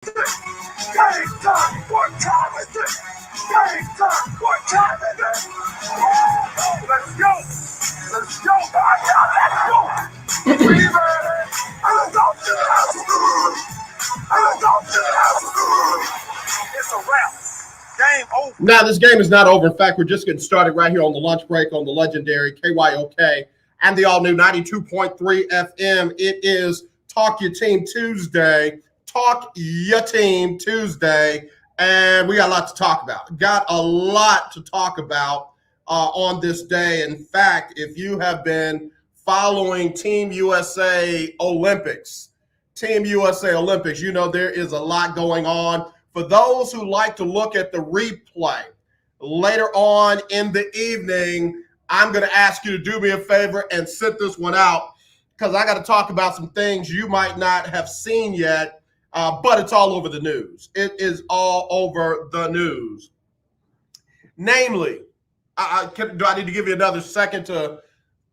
Game time! What time is it? Game time! What time is it? Oh, let's go! Let's go! Let's go! We ready? Let's go to the house! Let's go to the house! It's a wrap. Game over. Now, this game is not over. In fact, we're just getting started right here on the lunch break on the legendary KYOK and the all-new 92.3 FM. It is Talk Your Team Tuesday. Talk Your Team Tuesday. And we got a lot to talk about. Got a lot to talk about on this day. In fact, if you have been following Team USA Olympics, you know there is a lot going on. For those who like to look at the replay later on in the evening, I'm going to ask you to do me a favor and sit this one out because I got to talk about some things you might not have seen yet, but it's all over the news. It is all over the news. Namely, do I need to give you another second to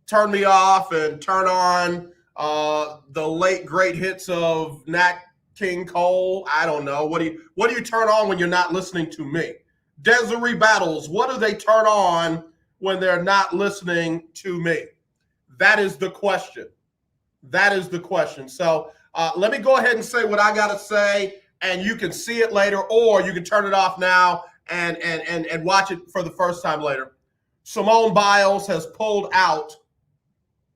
turn me off and turn on the late great hits of Nat King Cole? I don't know. What do you turn on when you're not listening to me? Desiree Battles, what do they turn on when they're not listening to me? That is the question. So let me go ahead and say what I got to say, and you can see it later, or you can turn it off now and watch it for the first time later. Simone Biles has pulled out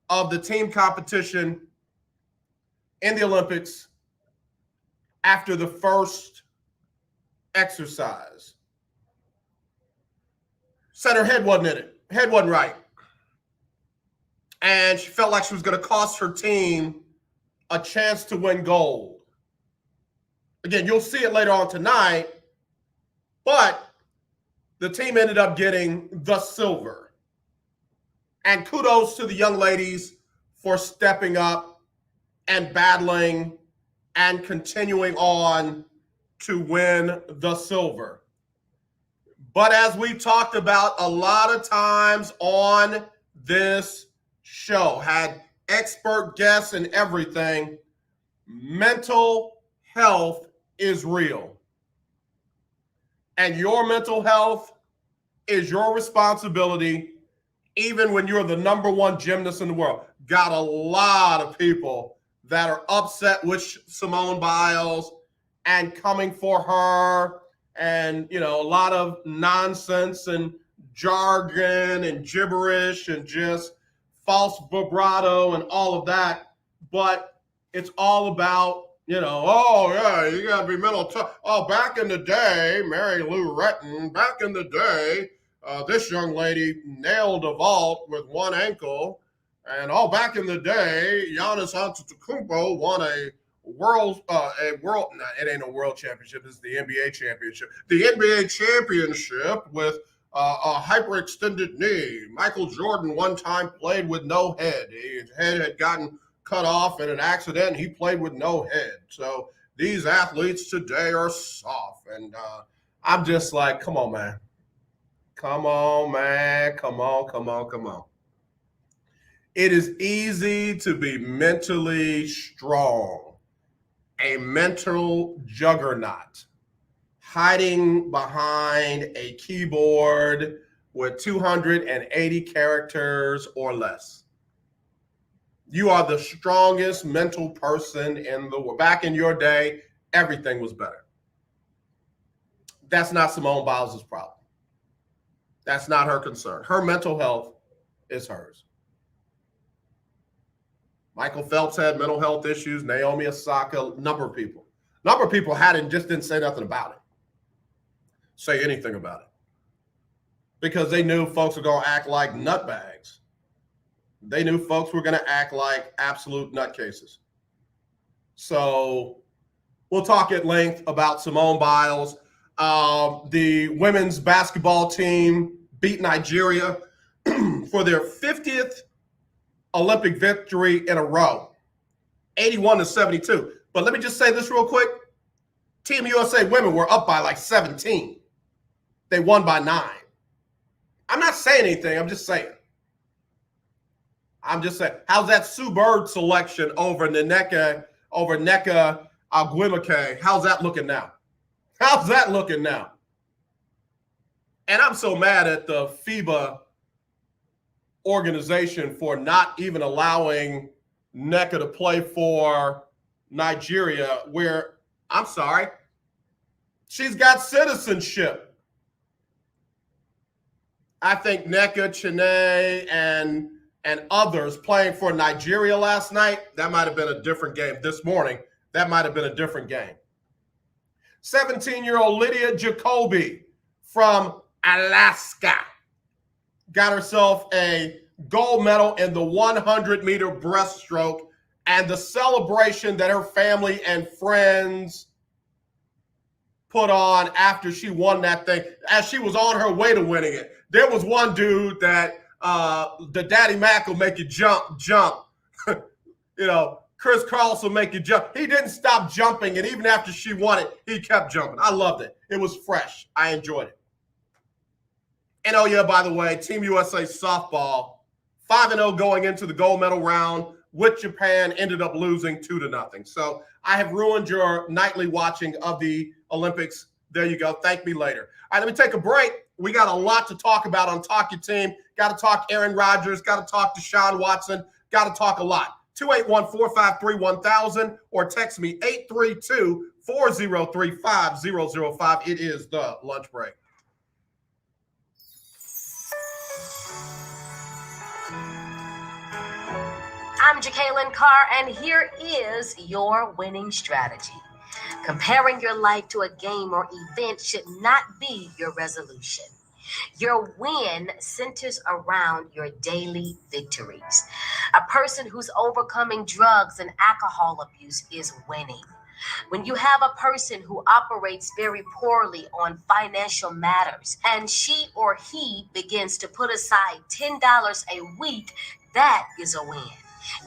of the team competition in the Olympics after the first exercise. Said her head wasn't in it. Head wasn't right. And she felt like she was going to cost her team a chance to win gold. Again, you'll see it later on tonight, but the team ended up getting the silver. And kudos to the young ladies for stepping up and battling and continuing on to win the silver. But as we've talked about a lot of times on this show, had expert guests and everything, mental health is real. And your mental health is your responsibility, even when you're the number one gymnast in the world. Got a lot of people that are upset with Simone Biles and coming for her, and a lot of nonsense and jargon and gibberish and just false vibrato and all of that. But it's all about, oh yeah, you gotta be mental tough. Oh, back in the day, Mary Lou Retton, back in the day, this young lady nailed a vault with one ankle. And back in the day, Giannis Antetokounmpo won it ain't a world championship. This is the NBA championship. The NBA championship with a hyperextended knee. Michael Jordan one time played with no head. His head had gotten cut off in an accident. He played with no head. So these athletes today are soft. And I'm just like, come on, man. Come on, man. Come on. It is easy to be mentally strong, a mental juggernaut, hiding behind a keyboard with 280 characters or less. You are the strongest mental person in the world. Back in your day, everything was better. That's not Simone Biles' problem. That's not her concern. Her mental health is hers. Michael Phelps had mental health issues. Naomi Osaka, number of people had it and just didn't say nothing about it. Say anything about it. Because they knew folks were going to act like nutbags. They knew folks were going to act like absolute nutcases. So we'll talk at length about Simone Biles. The women's basketball team beat Nigeria for their 50th Olympic victory in a row, 81-72. But let me just say this real quick. Team USA women were up by like 17. They won by 9. I'm not saying anything. I'm just saying. How's that Sue Bird selection over Nneka Aguimake. How's that looking now? How's that looking now? And I'm so mad at the FIBA organization for not even allowing Nneka to play for Nigeria, where, I'm sorry, she's got citizenship. I think Nneka, Chiney, and others playing for Nigeria last night, that might have been a different game. This morning, that might have been a different game. 17-year-old Lydia Jacoby from Alaska got herself a gold medal in the 100-meter breaststroke, and the celebration that her family and friends put on after she won that thing, as she was on her way to winning it. There was one dude that the Daddy Mac will make you jump. Chris Carlson will make you jump. He didn't stop jumping, and even after she won it, he kept jumping. I loved it. It was fresh. I enjoyed it. And oh yeah, by the way, Team USA softball, 5-0 going into the gold medal round with Japan, ended up losing 2-0. So I have ruined your nightly watching of the Olympics. There you go. Thank me later. All right, let me take a break. We got a lot to talk about on Talk Your Team. Got to talk Aaron Rodgers. Got to talk Deshaun Watson. Got to talk a lot. 281-453-1000 or text me 832-403-5005. It is the lunch break. I'm Jacqueline Carr, and here is your winning strategy. Comparing your life to a game or event should not be your resolution. Your win centers around your daily victories. A person who's overcoming drugs and alcohol abuse is winning. When you have a person who operates very poorly on financial matters and she or he begins to put aside $10 a week, that is a win.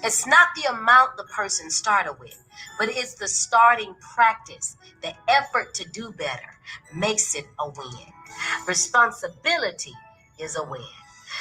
It's not the amount the person started with, but it's the starting practice. The effort to do better makes it a win. Responsibility is a win.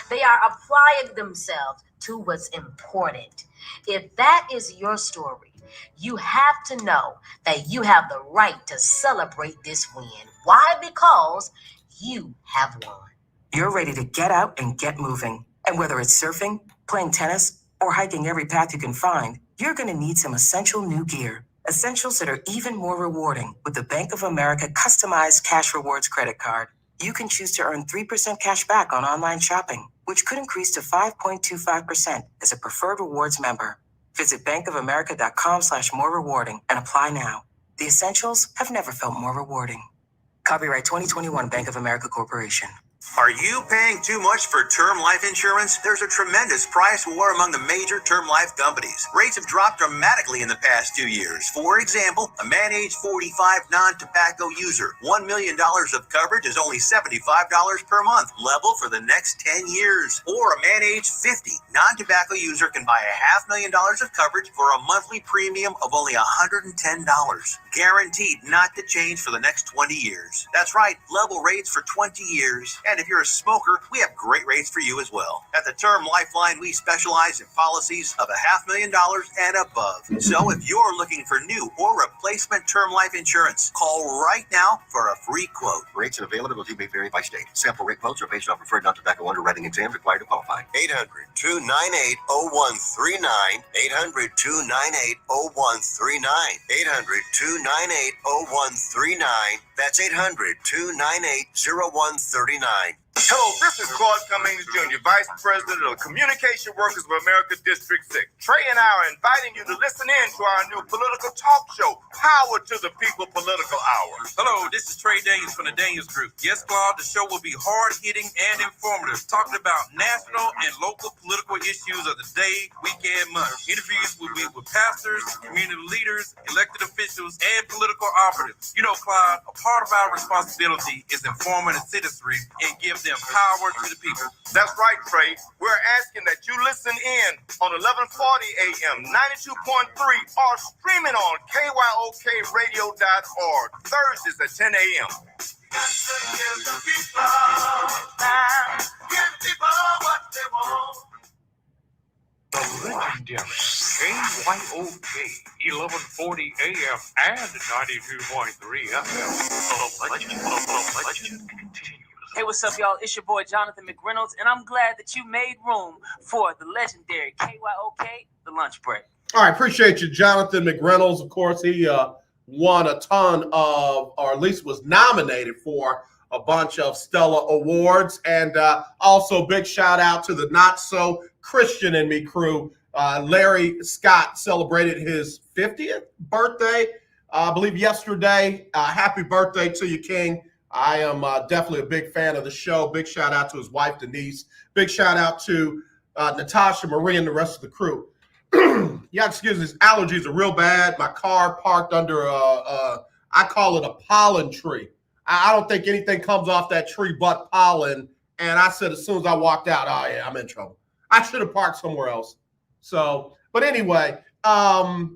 They are applying themselves to what's important. If that is your story, you have to know that you have the right to celebrate this win. Why? Because you have won. You're ready to get out and get moving. And whether it's surfing, playing tennis, or hiking every path you can find, you're going to need some essential new gear. Essentials that are even more rewarding with the Bank of America customized cash rewards credit card. You can choose to earn 3% cash back on online shopping, which could increase to 5.25% as a preferred rewards member. Visit bankofamerica.com/more rewarding and apply now. The essentials have never felt more rewarding. Copyright 2021 Bank of America Corporation. Are you paying too much for term life insurance? There's a tremendous price war among the major term life companies. Rates have dropped dramatically in the past 2 years. For example, a man age 45 non-tobacco user, $1 million of coverage is only $75 per month, level for the next 10 years. Or a man age 50 non-tobacco user can buy $500,000 of coverage for a monthly premium of only $110. Guaranteed not to change for the next 20 years. That's right, level rates for 20 years. And if you're a smoker, we have great rates for you as well. At the Term Lifeline, we specialize in policies of $500,000 and above. So if you're looking for new or replacement term life insurance, call right now for a free quote. Rates and availability may vary by state. Sample rate quotes are based on preferred non-tobacco underwriting exams required to qualify. 800-298-0139. 800-298-0139. 800-298-0139. That's 800-298-0139. Hello, this is Claude Cummings Jr., Vice President of Communication Workers of America, District 6. Trey and I are inviting you to listen in to our new political talk show, Power to the People Political Hour. Hello, this is Trey Daniels from the Daniels Group. Yes, Claude, the show will be hard-hitting and informative, talking about national and local political issues of the day, week, and month. Interviews will be with pastors, community leaders, elected officials, and political operatives. You know, Claude, a part of our responsibility is informing the citizenry and give them power to the people. That's right, Trey. We're asking that you listen in on 1140 AM, 92.3, or streaming on KYOKradio.org, Thursdays at 10 a.m. Give the people what they want. The legendary KYOK 1140 AM and 92.3 FM. Legend continues. Hey, what's up, y'all? It's your boy Jonathan McReynolds, and I'm glad that you made room for the legendary KYOK, The Lunch Break. All right, appreciate you, Jonathan McReynolds. Of course, he won a ton of, or at least was nominated for a bunch of Stella Awards. And also big shout out to the Not So Christian in Me crew. Larry Scott celebrated his 50th birthday, I believe yesterday. Happy birthday to you, King. I am definitely a big fan of the show. Big shout out to his wife, Denise. Big shout out to Natasha, Marie, and the rest of the crew. Yeah, excuse me, these allergies are real bad. My car parked under I call it a pollen tree. I don't think anything comes off that tree but pollen. And I said as soon as I walked out, oh yeah, I'm in trouble. I should have parked somewhere else. So, but anyway, got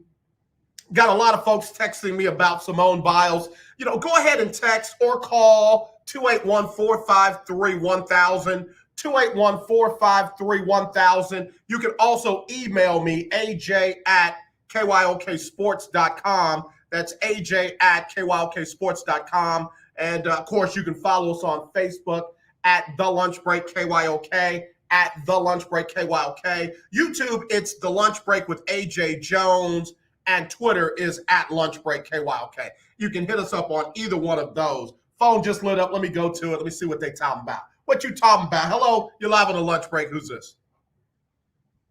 a lot of folks texting me about Simone Biles. You know, go ahead and text or call 281-453-1000. 281-453-1000. You can also email me, aj@kyoksports.com. That's aj@kyoksports.com. And, of course, you can follow us on Facebook at The Lunch Break KYOK, at The Lunch Break KYOK. YouTube, it's The Lunch Break with AJ Jones. And Twitter is at Lunch Break KYOK. You can hit us up on either one of those. Phone just lit up. Let me go to it. Let me see what they talking about. What you talking about? Hello, you're live on the Lunch Break. Who's this?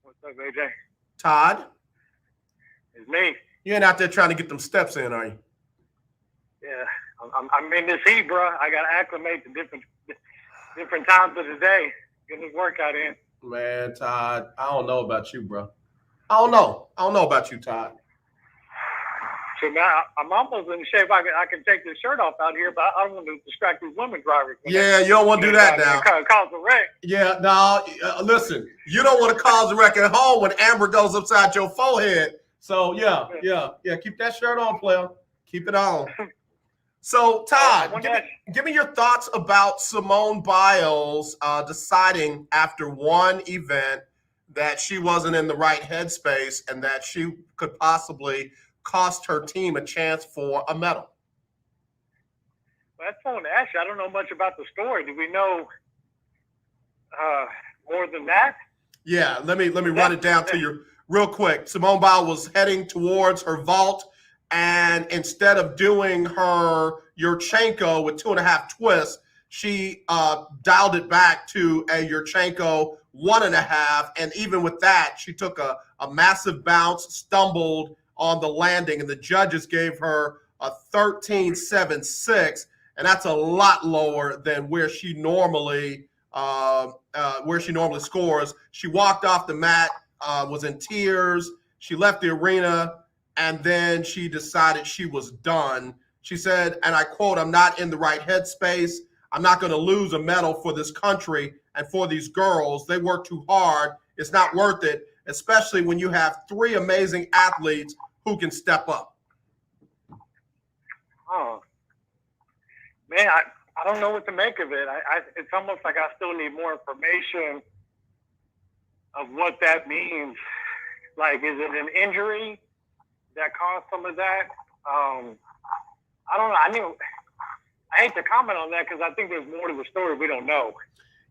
What's up, AJ? Todd? It's me. You ain't out there trying to get them steps in, are you? Yeah, I'm in this heat, bro. I got to acclimate to different times of the day. Get this workout in. Man, Todd, I don't know about you, bro. I don't know about you, Todd. So now I'm almost in shape. I can take this shirt off out here, but I don't want to distract these women drivers. Yeah, you don't want to do that now. Cause a wreck. Yeah, no, listen, you don't want to cause a wreck at home when Amber goes upside your forehead. So, yeah, keep that shirt on, player. Keep it on. So, Todd, give me your thoughts about Simone Biles deciding after one event that she wasn't in the right headspace and that she could possibly cost her team a chance for a medal. Well, that's on Ash. I don't know much about the story. Do we know more than that? Yeah, let me run it down to you real quick. Simone Biles was heading towards her vault, and instead of doing her Yurchenko with 2.5 twists, she dialed it back to a Yurchenko 1.5, and even with that, she took a massive bounce, stumbled on the landing, and the judges gave her a 13.76, and that's a lot lower than where she normally scores. She walked off the mat, was in tears. She left the arena, and then she decided she was done. She said, and I quote, "I'm not in the right headspace. I'm not going to lose a medal for this country and for these girls. They work too hard. It's not worth it, especially when you have 3 amazing athletes who can step up." Oh, man, I don't know what to make of it. It's almost like I still need more information of what that means. Like, is it an injury that caused some of that? I don't know. I hate to comment on that because I think there's more to the story we don't know.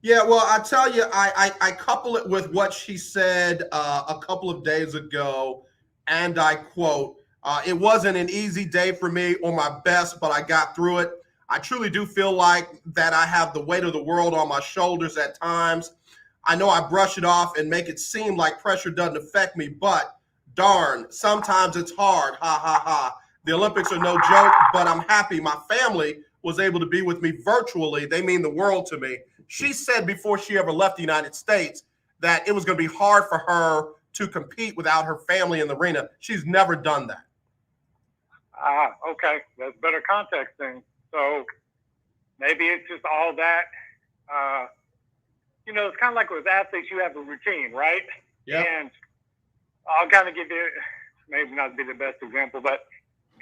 Yeah, well, I tell you, I couple it with what she said a couple of days ago, and I quote, "It wasn't an easy day for me or my best, but I got through it. I truly do feel like that I have the weight of the world on my shoulders at times. I know I brush it off and make it seem like pressure doesn't affect me, but darn, sometimes it's hard, ha, ha, ha. The Olympics are no joke, but I'm happy my family was able to be with me virtually. They mean the world to me." She said before she ever left the United States that it was going to be hard for her to compete without her family in the arena. She's never done that. Okay. That's better context then. So maybe it's just all that. It's kind of like with athletes, you have a routine, right? Yeah. And I'll kind of give you, maybe not be the best example, but,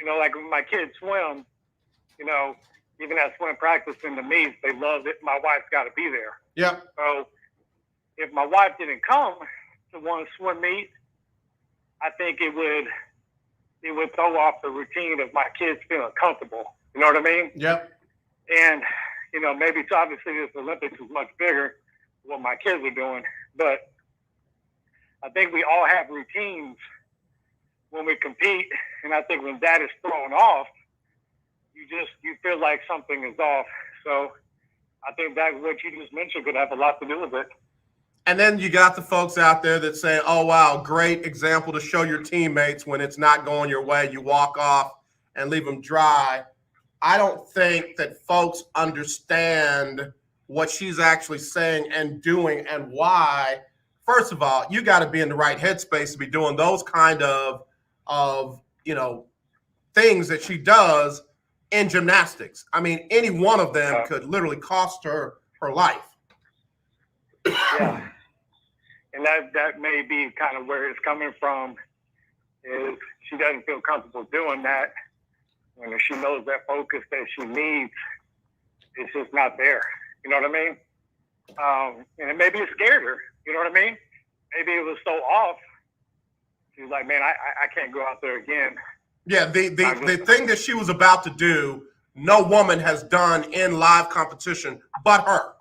like when my kids swim, even at swim practice in the meets, they love it. My wife's got to be there. Yeah. So if my wife didn't come to one swim meet, I think it would throw off the routine of my kids feeling comfortable. You know what I mean? Yep. And, you know, maybe it's obviously this Olympics is much bigger than what my kids are doing. But I think we all have routines when we compete. And I think when that is thrown off, you feel like something is off. So I think that what you just mentioned could have a lot to do with it. And then you got the folks out there that say, oh, wow, great example to show your teammates when it's not going your way. You walk off and leave them dry. I don't think that folks understand what she's actually saying and doing and why. First of all, you got to be in the right headspace to be doing those kind of things that she does in gymnastics. I mean, any one of them could literally cost her life. Yeah. And that may be kind of where it's coming from, is she doesn't feel comfortable doing that. When she knows that focus that she needs, it's just not there. You know what I mean? And maybe it scared her. You know what I mean? Maybe it was so off. She's like, man, I can't go out there again. Yeah, the thing that she was about to do, no woman has done in live competition but her.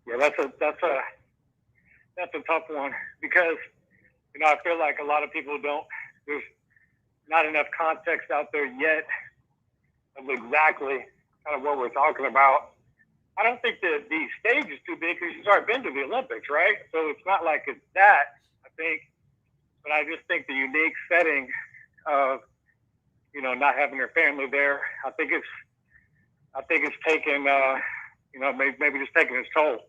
Yeah, that's a tough one, because, you know, I feel like a lot of people there's not enough context out there yet of exactly kind of what we're talking about. I don't think that the stage is too big because she's already been to the Olympics, right? So it's not like it's that, I think. But I just think the unique setting of, you know, not having her family there, I think it's taken, maybe just taking its toll.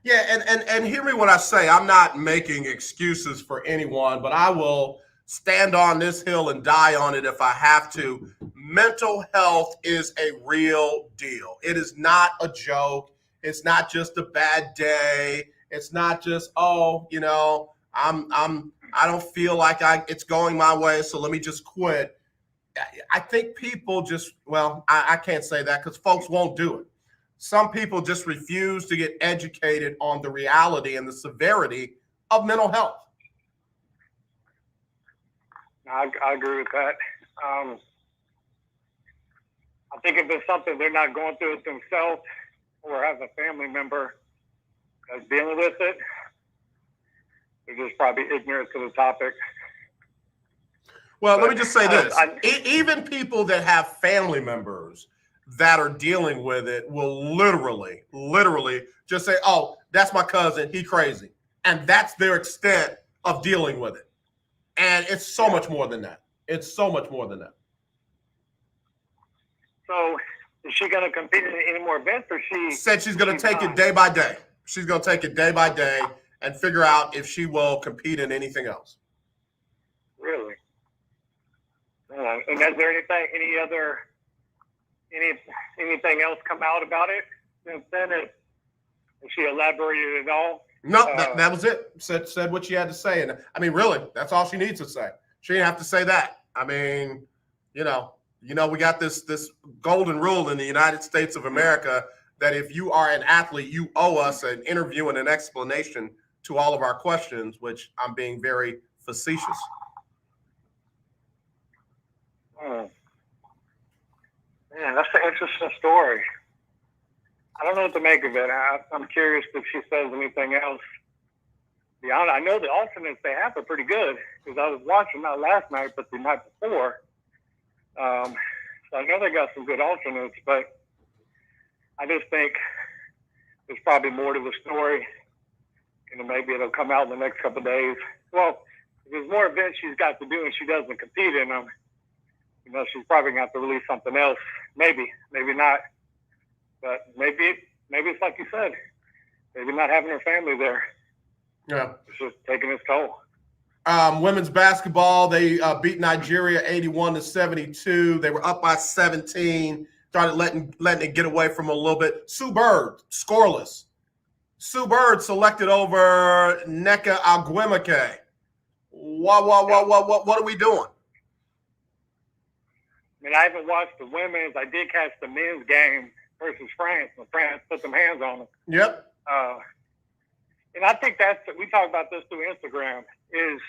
Yeah, and hear me when I say I'm not making excuses for anyone, but I will stand on this hill and die on it if I have to. Mental health is a real deal. It is not a joke. It's not just a bad day. It's not just, I don't feel like it's going my way, so let me just quit. I think people just, I can't say that because folks won't do it. Some people just refuse to get educated on the reality and the severity of mental health. I agree with that. I think if it's something they're not going through it themselves or have a family member that's dealing with it, they're just probably ignorant to the topic. Well, let me just say this. Even people that have family members that are dealing with it will literally just say, oh, that's my cousin, he crazy. And that's their extent of dealing with it. And it's so much more than that. It's so much more than that. So is she going to compete in any more events, or she said she's going to take it day by day? She's going to take it day by day and figure out if she will compete in anything else. Really? And is there anything else come out about it since then? Has she elaborated at all? No, that was it. Said what she had to say. And I mean, really, that's all she needs to say. She didn't have to say that. I mean, we got this golden rule in the United States of America that if you are an athlete, you owe us an interview and an explanation to all of our questions, which I'm being very facetious. Man, that's an interesting story. I don't know what to make of it. I'm curious if she says anything else. I know the alternates they have are pretty good, because I was watching not last night, but the night before. So I know they got some good alternates, but I just think there's probably more to the story. Maybe it'll come out in the next couple of days. Well, if there's more events she's got to do and she doesn't compete in them, she's probably going to have to release something else. Maybe not. But maybe it's like you said. Maybe not having her family there. Yeah. It's just taking its toll. Women's basketball, they beat Nigeria 81-72. They were up by 17. Started letting it get away from them a little bit. Sue Bird, scoreless. Sue Bird selected over Nneka Ogwumike. What are we doing? I mean, I haven't watched the women's. I did catch the men's game versus France, when France put some hands on them. Yep. And I think we talk about this through Instagram, is,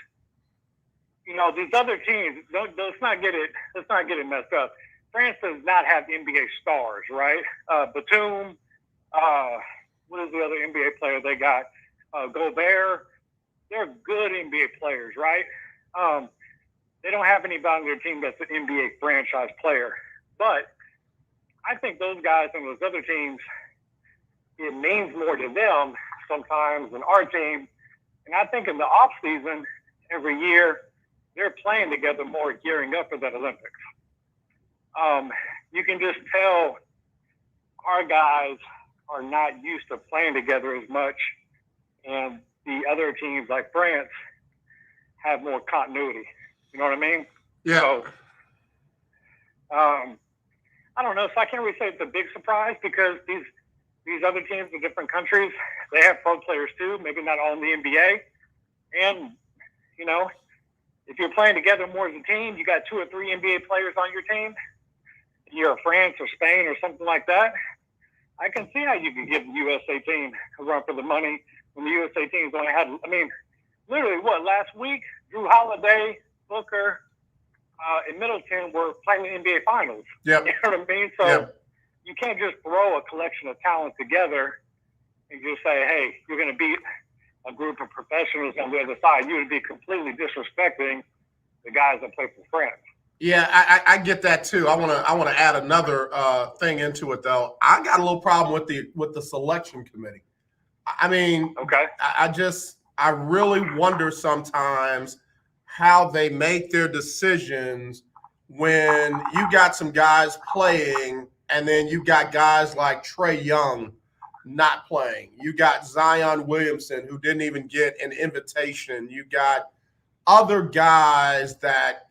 these other teams, let's not get it messed up. France does not have NBA stars, right? Batum, what is the other NBA player they got? Gobert. They're good NBA players, right? They don't have anybody on their team that's an NBA franchise player. But I think those guys and those other teams, it means more to them sometimes than our team. And I think in the off season, every year, they're playing together more, gearing up for that Olympics. You can just tell our guys are not used to playing together as much, and the other teams like France have more continuity. You know what I mean? Yeah. So, I don't know. So I can't really say it's a big surprise, because these other teams in different countries, they have pro players too, maybe not all in the NBA. And, if you're playing together more as a team, you got 2 or 3 NBA players on your team, you're France or Spain or something like that, I can see how you could give the USA team a run for the money when the USA team's only had, literally last week, Drew Holiday, Booker, and Middleton were playing the NBA Finals. Yep. You know what I mean? So Yep. You can't just throw a collection of talent together and just say, hey, you're going to beat a group of professionals on the other side. You would be completely disrespecting the guys that play for France. Yeah, I get that too. I want to add another thing into it though. I got a little problem with the selection committee. Okay. I really wonder sometimes how they make their decisions when you got some guys playing and then you got guys like Trae Young not playing. You got Zion Williamson, who didn't even get an invitation. You got other guys that,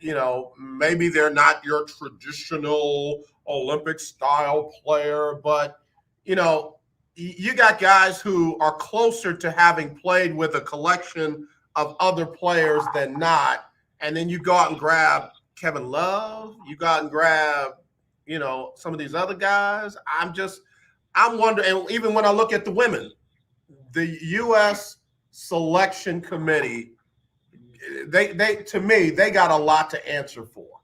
maybe they're not your traditional Olympic style player, but, you got guys who are closer to having played with a collection of other players than not. And then you go out and grab Kevin Love, you go out and grab, some of these other guys. I'm wondering, and even when I look at the women, the U.S. selection committee, to me, they got a lot to answer for.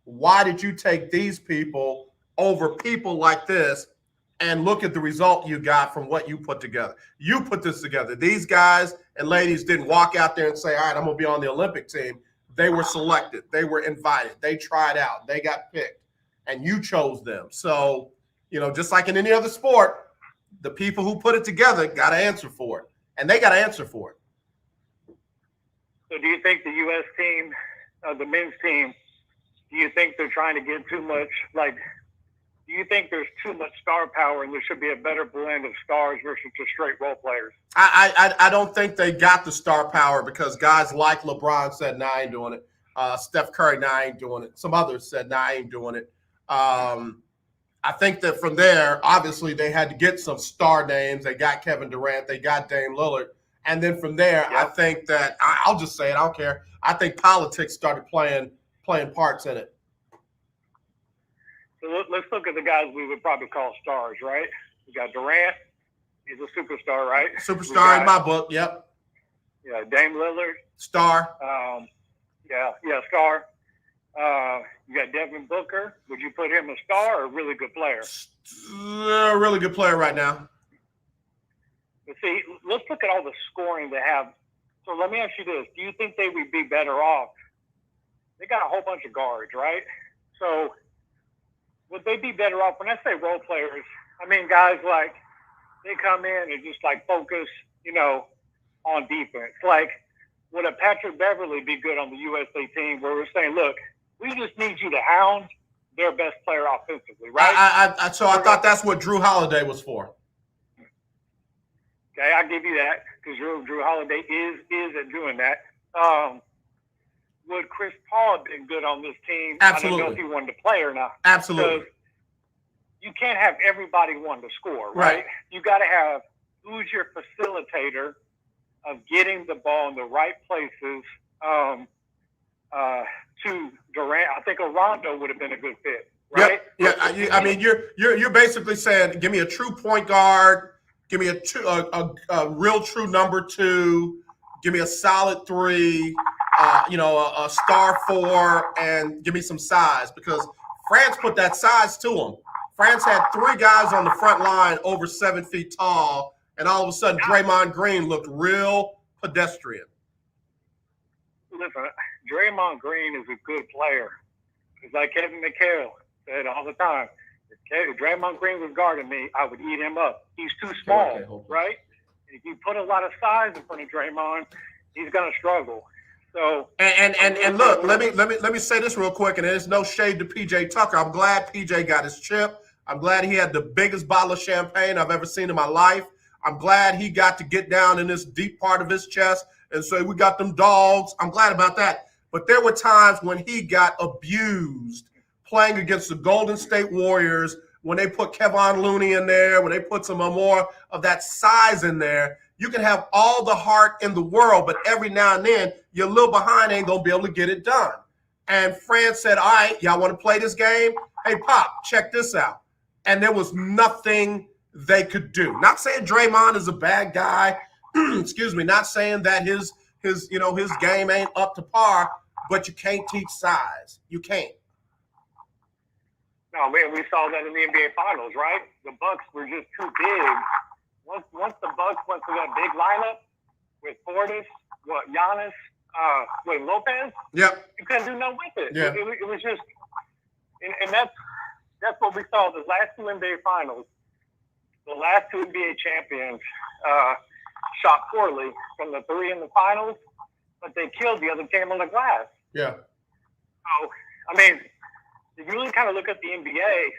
Why did you take these people over people like this? And look at the result you got from what you put together. You put this together. These guys and ladies didn't walk out there and say, all right, I'm going to be on the Olympic team. They were selected. They were invited. They tried out. They got picked. And you chose them. So, just like in any other sport, the people who put it together got to answer for it. And they got to answer for it. So do you think the U.S. team, the men's team, do you think they're trying to get too much, do you think there's too much star power and there should be a better blend of stars versus just straight role players? I don't think they got the star power, because guys like LeBron said, nah, I ain't doing it. Steph Curry, nah, I ain't doing it. Some others said, nah, I ain't doing it. I think that from there, obviously, they had to get some star names. They got Kevin Durant. They got Dame Lillard. And then from there, I think that I'll just say it. I don't care. I think politics started playing parts in it. So let's look at the guys we would probably call stars, right? We got Durant. He's a superstar, right? Superstar in my book. Yep. Yeah. Dame Lillard. Star. Star. You got Devin Booker. Would you put him a star or a really good player? A really good player right now. But see, let's look at all the scoring they have. So let me ask you this. Do you think they would be better off? They got a whole bunch of guards, right? So would they be better off? When I say role players, I mean guys like they come in and just focus, on defense. Would a Patrick Beverly be good on the USA team where we're saying, look, we just need you to hound their best player offensively, right? I thought that's what Drew Holiday was for. Okay, I'll give you that, because Drew Holiday is at doing that. Would Chris Paul have been good on this team? Absolutely. I don't know if he wanted to play or not. Absolutely. Because you can't have everybody wanting to score, right? You got to have who's your facilitator of getting the ball in the right places to Durant. I think Rondo would have been a good fit, right? Yep. Yeah. I mean, you're basically saying, give me a true point guard Give me a real true number 2. Give me a solid 3. A star 4, and give me some size because France put that size to them. France had 3 guys on the front line over 7 feet tall, and all of a sudden Draymond Green looked real pedestrian. Listen, Draymond Green is a good player. It's like Kevin McHale said all the time. If Draymond Green was guarding me, I would eat him up. He's too small, right? If you put a lot of size in front of Draymond, he's gonna struggle. So and look, let me say this real quick, and there's no shade to PJ Tucker. I'm glad PJ got his chip. I'm glad he had the biggest bottle of champagne I've ever seen in my life. I'm glad he got to get down in this deep part of his chest and say, we got them dogs. I'm glad about that. But there were times when he got abused playing against the Golden State Warriors, when they put Kevon Looney in there, when they put some more of that size in there. You can have all the heart in the world, but every now and then, your little behind ain't going to be able to get it done. And France said, all right, y'all want to play this game? Hey, Pop, check this out. And there was nothing they could do. Not saying Draymond is a bad guy. Excuse me. Not saying that his game ain't up to par, but you can't teach size. You can't. No, man, we saw that in the NBA Finals, right? The Bucks were just too big. Once the Bucks went to that big lineup with Portis, Giannis, Lopez, yep, you couldn't do nothing with it. Yeah. It was just, and that's what we saw the last 2 NBA Finals. The last 2 NBA champions shot poorly from the 3 in the finals, but they killed the other team on the glass. Yeah. So, I mean, if you really kind of look at the NBA,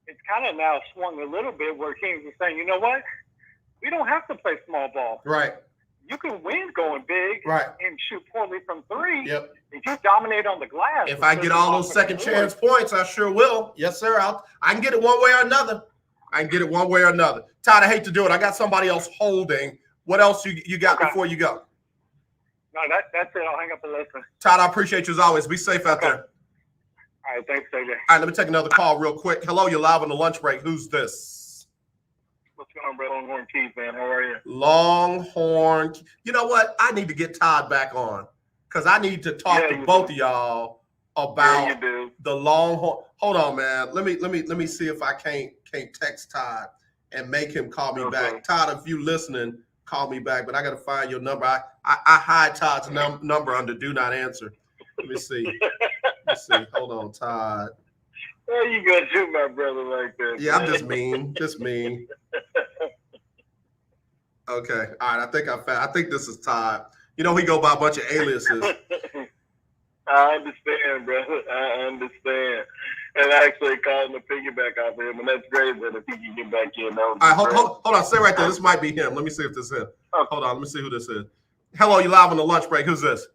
it's kind of now swung a little bit where teams are saying, you know what? We don't have to play small ball. Right. You can win going big and shoot poorly from 3. Yep. If you dominate on the glass. If I get all those second chance points, I sure will. Yes, sir. I can get it one way or another. Todd, I hate to do it. I got somebody else holding. What else you got before you go? No, that's it. I'll hang up and listen. Todd, I appreciate you as always. Be safe out there. All right, thanks, AJ. All right, let me take another call real quick. Hello, you're live on the lunch break. Who's this? What's going on, bro? Longhorn Keith, man. How are you? Longhorn. You know what? I need to get Todd back on because I need to talk to both of y'all about the Longhorn. Hold on, man. Let me see if I can't text Todd and make him call me back. Todd, if you listening, call me back. But I got to find your number. I hide Todd's number under do not answer. Let me see. Hold on, Todd. How you gonna shoot my brother like that? Yeah, man? I'm just mean. Okay. All right. I think this is Todd. You know, he go by a bunch of aliases. I understand, brother. I understand. And I actually called him to piggyback off of him, and that's great that if he can get back in. All right, hold on. Stay right there. This might be him. Let me see if this is him. Okay. Hold on. Let me see who this is. Hello, you live on the lunch break. Who's this?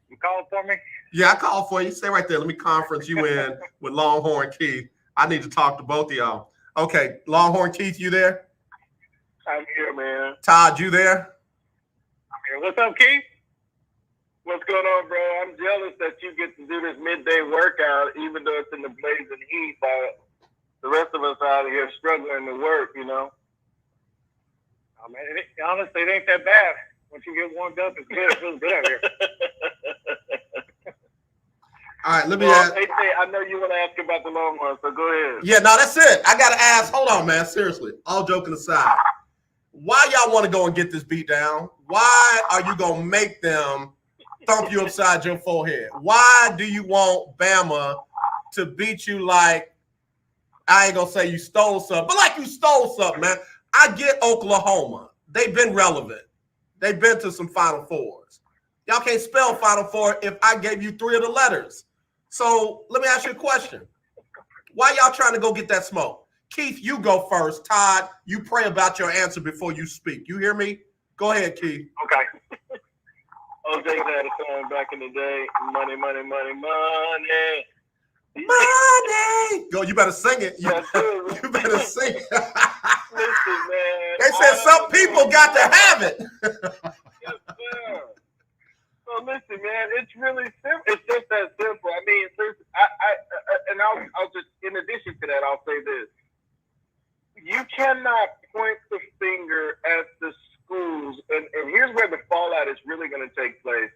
You called for me? Yeah, I called for you. Stay right there. Let me conference you in with Longhorn Keith. I need to talk to both of y'all. Okay, Longhorn Keith, you there? I'm here, man. Todd, you there? I'm here. What's up, Keith? What's going on, bro? I'm jealous that you get to do this midday workout, even though it's in the blazing heat, but the rest of us out here struggling to work, you know? Oh, man, honestly, it ain't that bad. Once you get warmed up, it's good. It feels good out here. All right, let me ask. Hey, I know you want to ask about the Longhorns, so go ahead. Yeah, no, that's it. I got to ask. Hold on, man. Seriously. All joking aside. Why y'all want to go and get this beat down? Why are you going to make them thump you upside your forehead? Why do you want Bama to beat you like, I ain't going to say you stole something, but like you stole something, man? I get Oklahoma. They've been relevant. They've been to some Final Fours. Y'all can't spell Final Four if I gave you 3 of the letters. So let me ask you a question. Why y'all trying to go get that smoke? Keith, you go first. Todd, you pray about your answer before you speak. You hear me? Go ahead, Keith. Okay. OJ had a song back in the day. Money, money, money, money. Money. Go, you better sing it. You better sing it. Listen, man. They said some people got to have it. Yes, sir. So listen, man, it's really simple. It's just that simple. I mean, I'll just, in addition to that, I'll say this. you cannot point the finger at the schools, and here's where the fallout is really going to take place.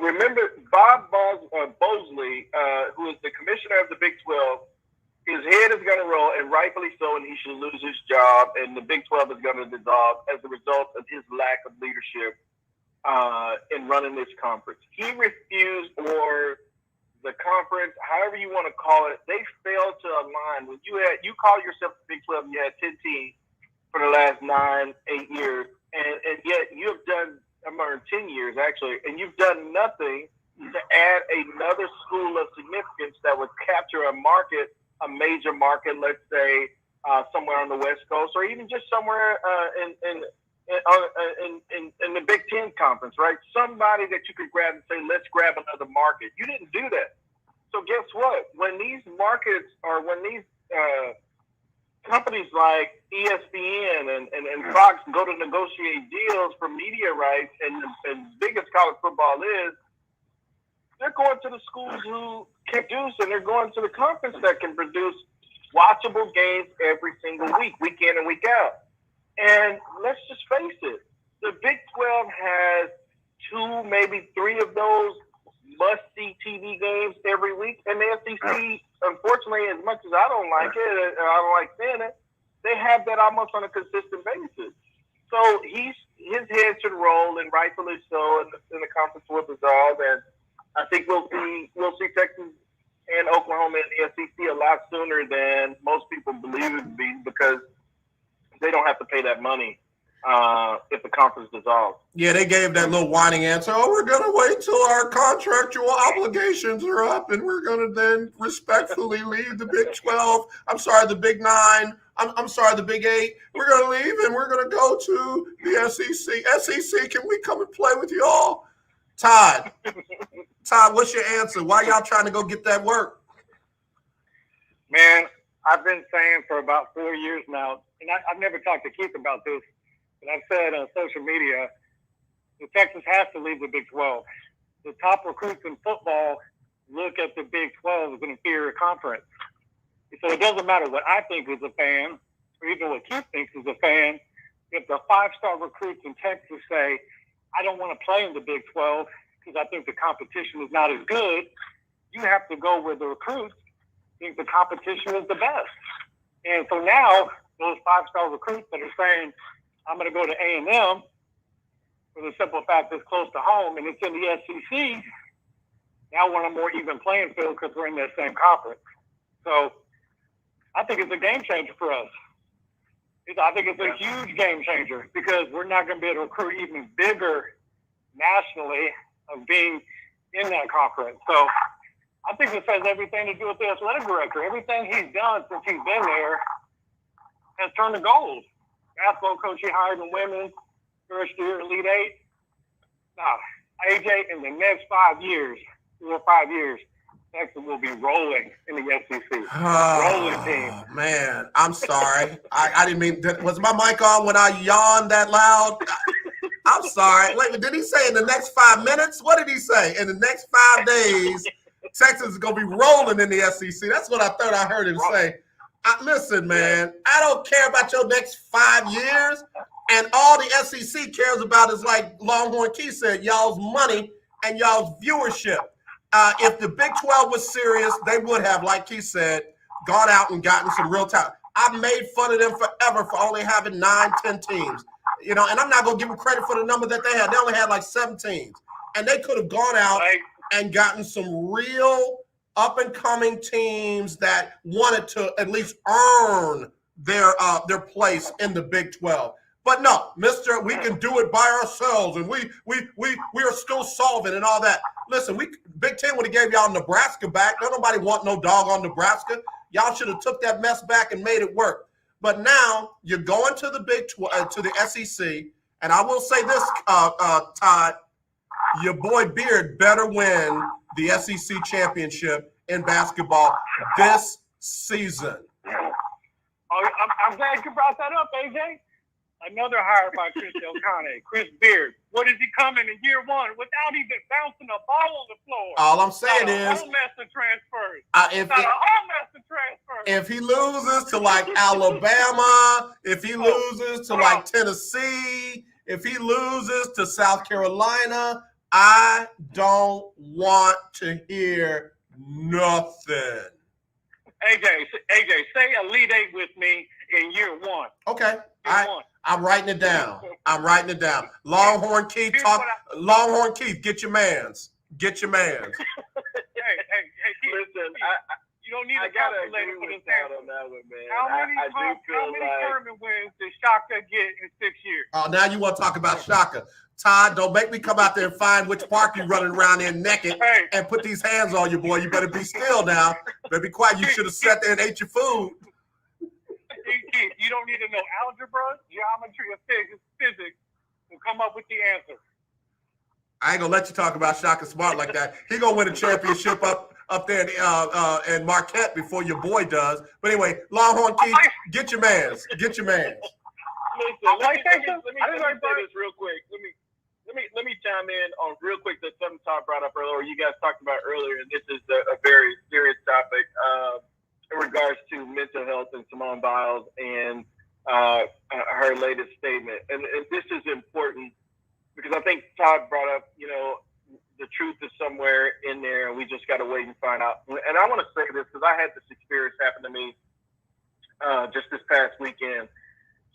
Remember, Bob Bosley, who is the commissioner of the Big 12, his head is going to roll, and rightfully so, and he should lose his job, and the Big 12 is going to dissolve as a result of his lack of leadership in running this conference. He refused, or the conference, however you want to call it, they failed to align. When you call yourself the Big 12, you had 10 teams for the last 9-8 years, and yet you have done, or 10 years actually, and you've done nothing to add another school of significance that would capture a market, a major market, let's say somewhere on the West Coast, or even just somewhere in the Big Ten conference, right? Somebody that you could grab and say, let's grab another market. You didn't do that. So guess what? When these markets, or when these companies like ESPN and Fox go to negotiate deals for media rights, and the biggest college football is, they're going to the schools who can produce, and they're going to the conference that can produce watchable games every single week, week in and week out. And let's just face it, the Big 12 has 2, maybe 3 of those must-see TV games every week. And the SEC, unfortunately, as much as I don't like it, I don't like saying it, they have that almost on a consistent basis. So his head should roll, and rightfully so, and the conference will dissolve. And I think we'll see Texas and Oklahoma in the SEC a lot sooner than most people believe it would be, because they don't have to pay that money if the conference dissolves. Yeah, they gave that little whining answer. Oh, we're going to wait till our contractual obligations are up, and we're going to then respectfully leave the Big 12. I'm sorry, the Big 9. I'm sorry, the Big 8. We're going to leave, and we're going to go to the SEC. SEC, can we come and play with y'all? Todd, what's your answer? Why y'all trying to go get that work? Man, I've been saying for about 4 years now, and I've never talked to Keith about this, but I've said on social media that Texas has to leave the Big 12. The top recruits in football look at the Big 12 as an inferior conference. So it doesn't matter what I think as a fan, or even what Keith thinks as a fan. If the 5-star recruits in Texas say, I don't want to play in the Big 12 because I think the competition is not as good, you have to go where the recruits think the competition is the best. And so now those 5-star recruits that are saying, I'm going to go to A&M for the simple fact that it's close to home and it's in the SEC, now we're on a more even playing field because we're in that same conference. So I think it's a game changer for us. I think it's a huge game changer, because we're not going to be able to recruit even bigger nationally of being in that conference. So I think this has everything to do with the athletic director. Everything he's done since he's been there has turned to gold. Basketball coach he hired in women, first year, Elite 8. Now, AJ, in the next 5 years, 4 or 5 years, Texas will be rolling in the SEC. Rolling team. Man, I'm sorry. I didn't mean – was my mic on when I yawned that loud? I'm sorry. Wait, did he say in the next 5 minutes? What did he say? In the next 5 days, Texas is going to be rolling in the SEC. That's what I thought I heard him say. Listen, man, I don't care about your next 5 years. And all the SEC cares about is, like Longhorn Key said, y'all's money and y'all's viewership. If the Big 12 was serious, they would have, like he said, gone out and gotten some real talent. I've made fun of them forever for only having 9-10 teams. You know, and I'm not going to give them credit for the number that they had. They only had like 7 teams. And they could have gone out and gotten some real up-and-coming teams that wanted to at least earn their place in the Big 12. But no, mister, we can do it by ourselves, and we are still solving and all that. Listen, Big Ten would have gave y'all Nebraska back. Don't nobody want no dog on Nebraska. Y'all should have took that mess back and made it work. But now you're going to the to the SEC, and I will say this, Todd, your boy Beard better win the SEC championship in basketball this season. Oh, I'm glad you brought that up, AJ. Another hire by Chris Del Conte, Chris Beard. What is he coming in year one without even bouncing a ball on the floor? All I'm saying is, a whole mess of transfers. If not a whole mess of transfer. If he loses to like Alabama, if he loses to like Tennessee, if he loses to South Carolina, I don't want to hear nothing. AJ, say Elite Eight with me in year one. Okay. Year one. I'm writing it down. Longhorn Keith, Longhorn Keith, get your mans. Get your mans. Hey, Keith, Listen, you don't need I a gotta calculator agree for with this Todd answer. on that one, man. How many tournament wins did Shaka get in 6 years? Oh, now you want to talk about Shaka. Todd, don't make me come out there and find which park you running around there naked and put these hands on you, boy. You better be still now. Better be quiet. You should have sat there and ate your food. Keith, you don't need to know algebra, geometry, or physics to come up with the answer. I ain't gonna let you talk about Shaka Smart like that. He gonna win a championship up there in Marquette before your boy does. But anyway, Longhorn Keith, get your mans. Get your mans. Listen, let me say this real quick. Let me chime in on real quick that something Todd brought up earlier, or you guys talked about earlier, and this is a very serious topic in regards to mental health and Simone Biles and her latest statement. And this is important because I think Todd brought up, the truth is somewhere in there, and we just got to wait and find out. And I want to say this because I had this experience happen to me just this past weekend.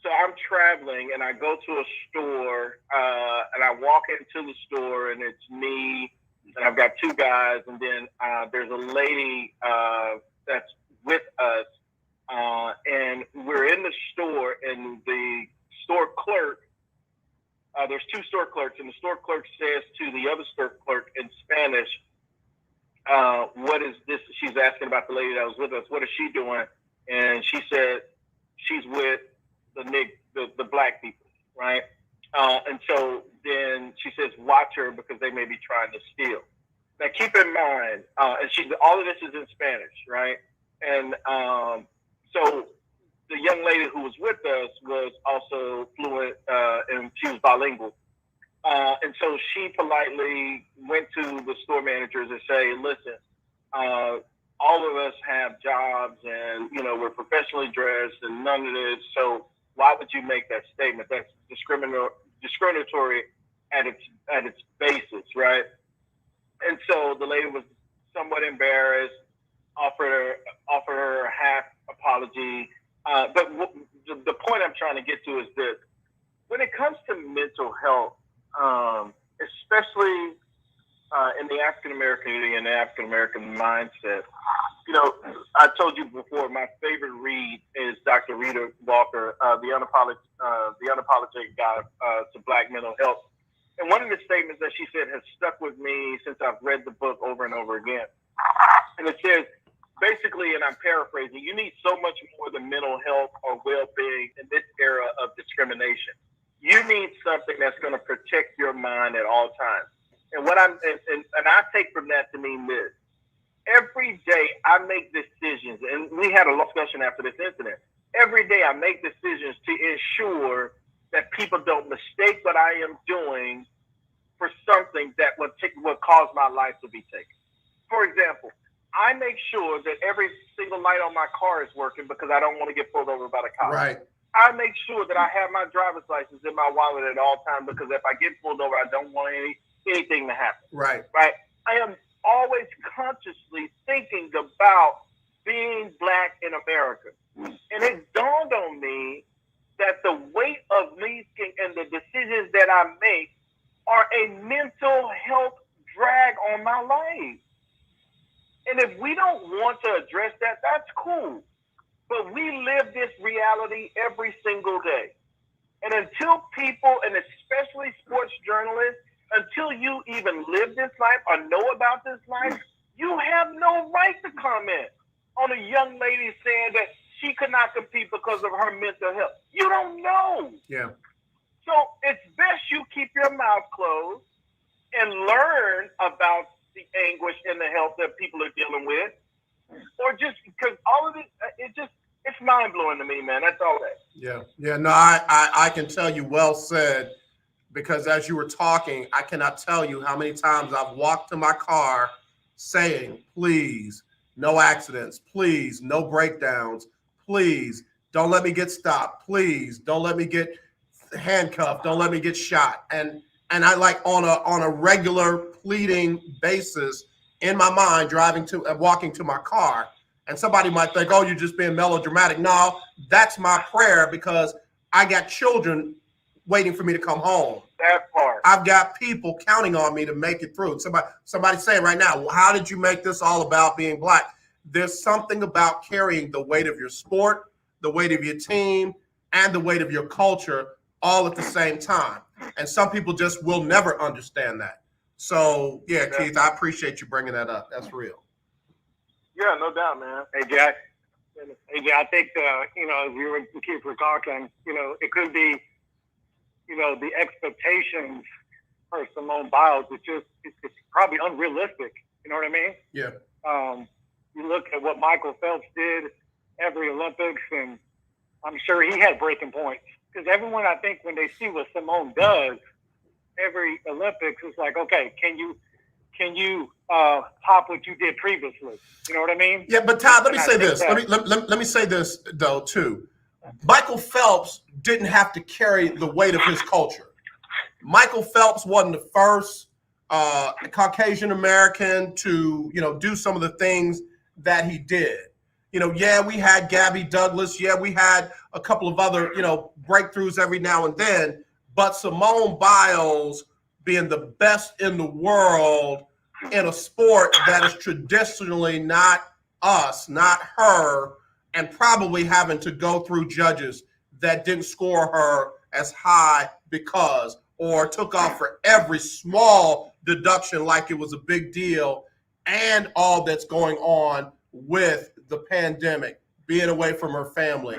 So I'm traveling and I go to a store and I walk into the store and it's me and I've got two guys and then there's a lady that's with us and we're in the store and the store clerk, there's two store clerks and the store clerk says to the other store clerk in Spanish, what is this? She's asking about the lady that was with us. What is she doing? And she said she's with the black people, right? And so then she says, watch her because they may be trying to steal. Now keep in mind, and all of this is in Spanish, right? And so the young lady who was with us was also fluent and she was bilingual. And so she politely went to the store managers and say, listen, all of us have jobs and, we're professionally dressed and none of this. So why would you make that statement? That's discriminatory at its basis, right? And so the lady was somewhat embarrassed, offered her a half apology. But the point I'm trying to get to is this. When it comes to mental health, especially in the African-American community and the African-American mindset, I told you before, my favorite read is Dr. Rita Walker, the unapologetic guide to Black mental health. And one of the statements that she said has stuck with me since I've read the book over and over again. And it says, basically, and I'm paraphrasing, you need so much more than mental health or well-being in this era of discrimination. You need something that's going to protect your mind at all times. And I take from that to mean this. Every day I make decisions, and we had a discussion after this incident. Every day I make decisions to ensure that people don't mistake what I am doing for something that would cause my life to be taken. For example, I make sure that every single light on my car is working because I don't want to get pulled over by the cops. Right. I make sure that I have my driver's license in my wallet at all times because if I get pulled over, I don't want anything to happen. Right. Right. I am always consciously thinking about being Black in America. And it dawned on me that the weight of me and the decisions that I make are a mental health drag on my life. And if we don't want to address that, that's cool. But we live this reality every single day. And until people, and especially sports journalists, until you even live this life or know about this life, you have no right to comment on a young lady saying that she could not compete because of her mental health. You don't know. Yeah. So it's best you keep your mouth closed and learn about the anguish and the health that people are dealing with. Or just because all of it, it's mind blowing to me, man. That's all that. Yeah. Yeah. No, I can tell you, well said. Because as you were talking, I cannot tell you how many times I've walked to my car saying, please no accidents. Please, no breakdowns. Please, don't let me get stopped. Please, don't let me get handcuffed. Don't let me get shot. And I like on a regular pleading basis in my mind, walking to my car. And somebody might think, oh, you're just being melodramatic. No, that's my prayer because I got children waiting for me to come home. That part. I've got people counting on me to make it through. Somebody saying right now, well, how did you make this all about being black? There's something about carrying the weight of your sport, the weight of your team, and the weight of your culture all at the same time. And some people just will never understand that. So, yeah, Keith, I appreciate you bringing that up. That's real. Yeah, no doubt, man. Hey, Jack. I think, as you and Keith were talking, it could be, the expectations for Simone Biles, it's probably unrealistic. You know what I mean? Yeah. You look at what Michael Phelps did every Olympics, and I'm sure he had breaking points. Because everyone, I think, when they see what Simone does every Olympics, it's like, okay, can you pop what you did previously? You know what I mean? Yeah, but Todd, let me say this. Let me say this though too. Michael Phelps didn't have to carry the weight of his culture. Michael Phelps wasn't the first Caucasian American to do some of the things that he did. Yeah, we had Gabby Douglas. Yeah, we had a couple of other breakthroughs every now and then. But Simone Biles being the best in the world in a sport that is traditionally not us, not her, and probably having to go through judges that didn't score her as high because, or took off for every small deduction like it was a big deal, and all that's going on with the pandemic, being away from her family,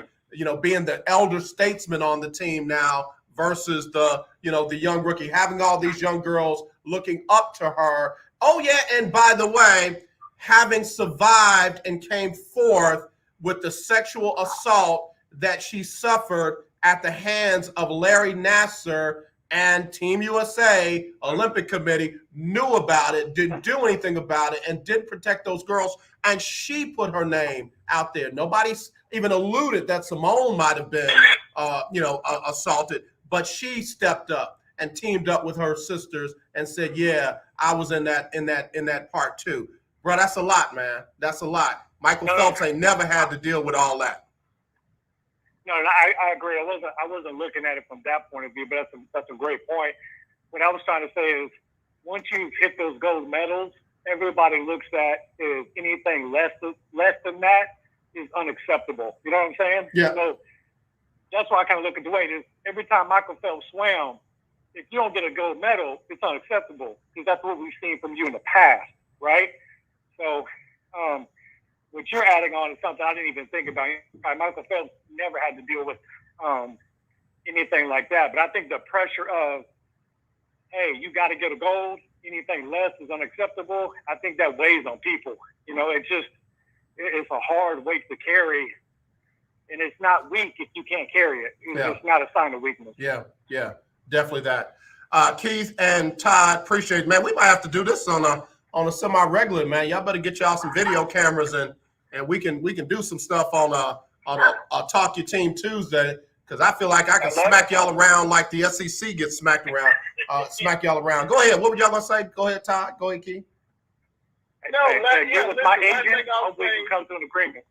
being the elder statesman on the team now versus the young rookie, having all these young girls looking up to her. Oh, yeah, and by the way, having survived and came forth with the sexual assault that she suffered at the hands of Larry Nassar, and Team USA Olympic Committee knew about it, didn't do anything about it, and didn't protect those girls. And she put her name out there. Nobody's even alluded that Simone might have been, assaulted, but she stepped up and teamed up with her sisters and said, "Yeah, I was in that part too." Bro, that's a lot, man. That's a lot. Michael Phelps ain't never had to deal with all that. No, I agree. I wasn't looking at it from that point of view, but that's a great point. What I was trying to say is, once you've hit those gold medals, everybody looks at is anything less than that is unacceptable. You know what I'm saying? Yeah. So that's why I kind of look at the way it is. Every time Michael Phelps swam, if you don't get a gold medal, it's unacceptable because that's what we've seen from you in the past, right? So what you're adding on is something I didn't even think about. Michael Phelps never had to deal with anything like that. But I think the pressure of, hey, you got to get a gold, anything less is unacceptable, I think that weighs on people. It's a hard weight to carry. And it's not weak if you can't carry it. It's not a sign of weakness. Yeah, definitely that. Keith and Todd, appreciate it, man. We might have to do this on a semi-regular, man. Y'all better get y'all some video cameras and we can do some stuff on a Talk Your Team Tuesday, because I feel like I can smack y'all around like the SEC gets smacked around. Smack y'all around. Go ahead. What were y'all gonna say? Go ahead, Todd. Go ahead, Keith. Get with my agent. We can come to an agreement.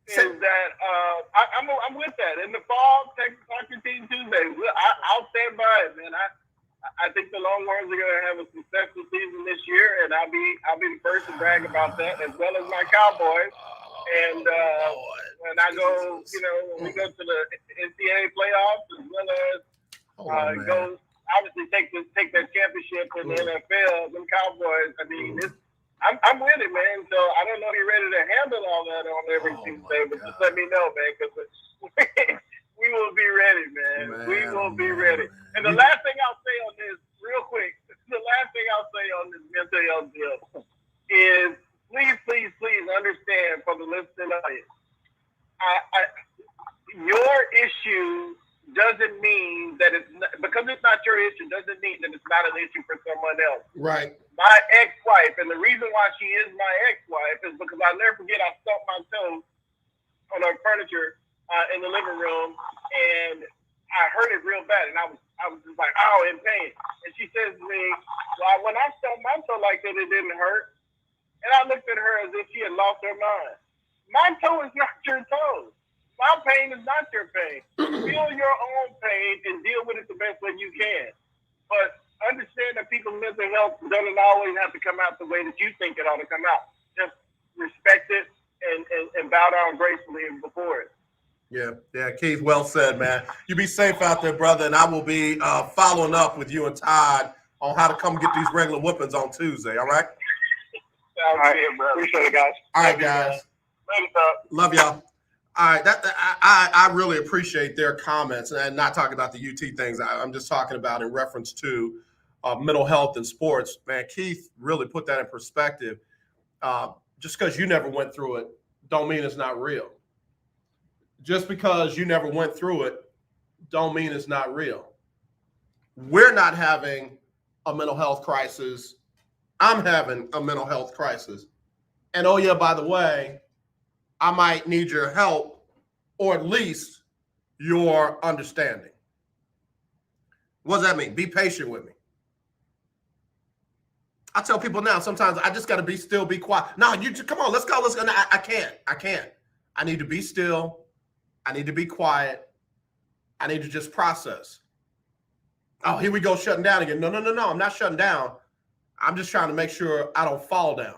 Is that I'm with that. In the fall, Texas Talk Your Team Tuesday. I'll stand by it, man. I think the Longhorns are going to have a successful season this year, and I'll be the first to brag about that, as well as my Cowboys. And when I go, when we go to the NCAA playoffs, as well as go obviously take that championship in the NFL, them Cowboys. I mean, I'm with it, man. So I don't know if you're ready to handle all that on every Tuesday, but just let me know, man, because we will be ready, man. We will be ready. And the last thing I'll say on this, real quick, on this mental health deal is please understand for the listening audience, your issue doesn't mean that because it's not your issue doesn't mean that it's not an issue for someone else. Right. my ex-wife, and the reason why she is my ex-wife is because I'll never forget I stumped my toe on her furniture in the living room, and I hurt it real bad, and I was just like, oh, in pain. And she says to me, well, when I stumped my toe like that, it didn't hurt. And I looked at her as if she had lost her mind. My toe is not your toe. My pain is not your pain. Feel your own pain and deal with it the best way you can. But understand that people's mental health doesn't always have to come out the way that you think it ought to come out. Just respect it and bow down gracefully before it. Yeah, Keith, well said, man. You be safe out there, brother, and I will be following up with you and Todd on how to come get these regular whoopings on Tuesday, all right? All right, appreciate it, guys. All right, guys. Later, Todd. Love y'all. All right, I really appreciate their comments, and not talking about the UT things. I'm just talking about in reference to mental health and sports. Man, Keith really put that in perspective. Just because you never went through it, don't mean it's not real. Just because you never went through it, don't mean it's not real. We're not having a mental health crisis. I'm having a mental health crisis. And oh yeah, by the way, I might need your help, or at least your understanding. What does that mean? Be patient with me. I tell people now, sometimes I just got to still, be quiet. No, you just, come on, let's go. No, I can't. I need to be still. I need to be quiet. I need to just process. Oh, here we go, shutting down again. No, I'm not shutting down. I'm just trying to make sure I don't fall down.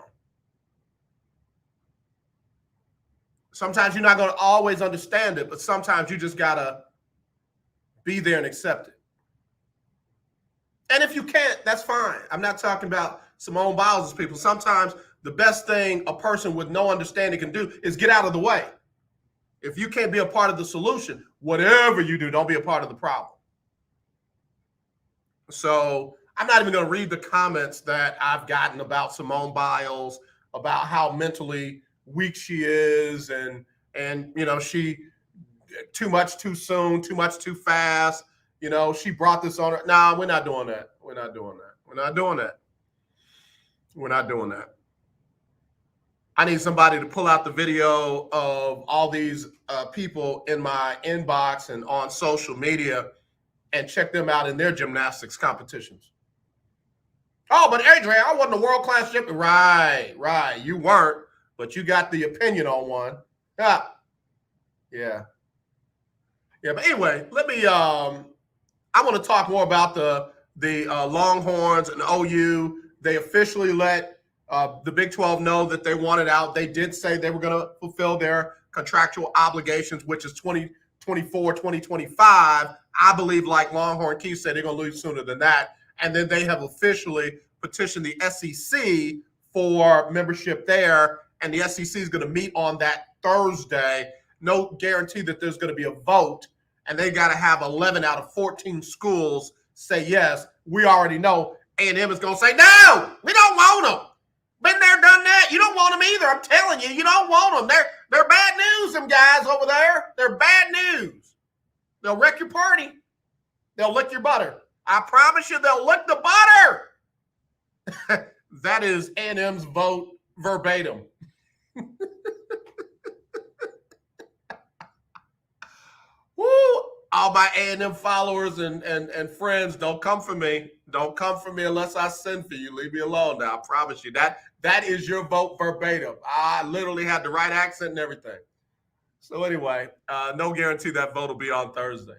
Sometimes you're not going to always understand it, but sometimes you just got to be there and accept it. And if you can't, that's fine. I'm not talking about Simone Biles' people. Sometimes the best thing a person with no understanding can do is get out of the way. If you can't be a part of the solution, whatever you do, don't be a part of the problem. So I'm not even going to read the comments that I've gotten about Simone Biles, about how mentally weak she is, and you know, she too much too soon, too much too fast. You know, she brought this on her. Nah, we're not doing that. We're not doing that. I need somebody to pull out the video of all these people in my inbox and on social media and check them out in their gymnastics competitions. Oh, but Adrian, I wasn't a world-class gymnast. Right. You weren't, but you got the opinion on one. Yeah. But anyway, I want to talk more about the Longhorns and OU. They officially let the Big 12 know that they wanted out. They did say they were going to fulfill their contractual obligations, which is 2024, 2025. I believe, like Longhorn Keith said, they're going to lose sooner than that. And then they have officially petitioned the SEC for membership there. And the SEC is going to meet on that Thursday. No guarantee that there's going to be a vote. And they got to have 11 out of 14 schools say yes. We already know A&M is going to say, no, we don't want them. Been there, done that. You don't want them either. I'm telling you, you don't want them. They're bad news, them guys over there. They're bad news. They'll wreck your party. They'll lick your butter. I promise you they'll lick the butter. That is A&M's vote verbatim. Woo! All my A&M followers and friends, don't come for me. Don't come for me unless I send for you. Leave me alone now. I promise you. That is your vote verbatim. I literally had the right accent and everything. So anyway, no guarantee that vote will be on Thursday.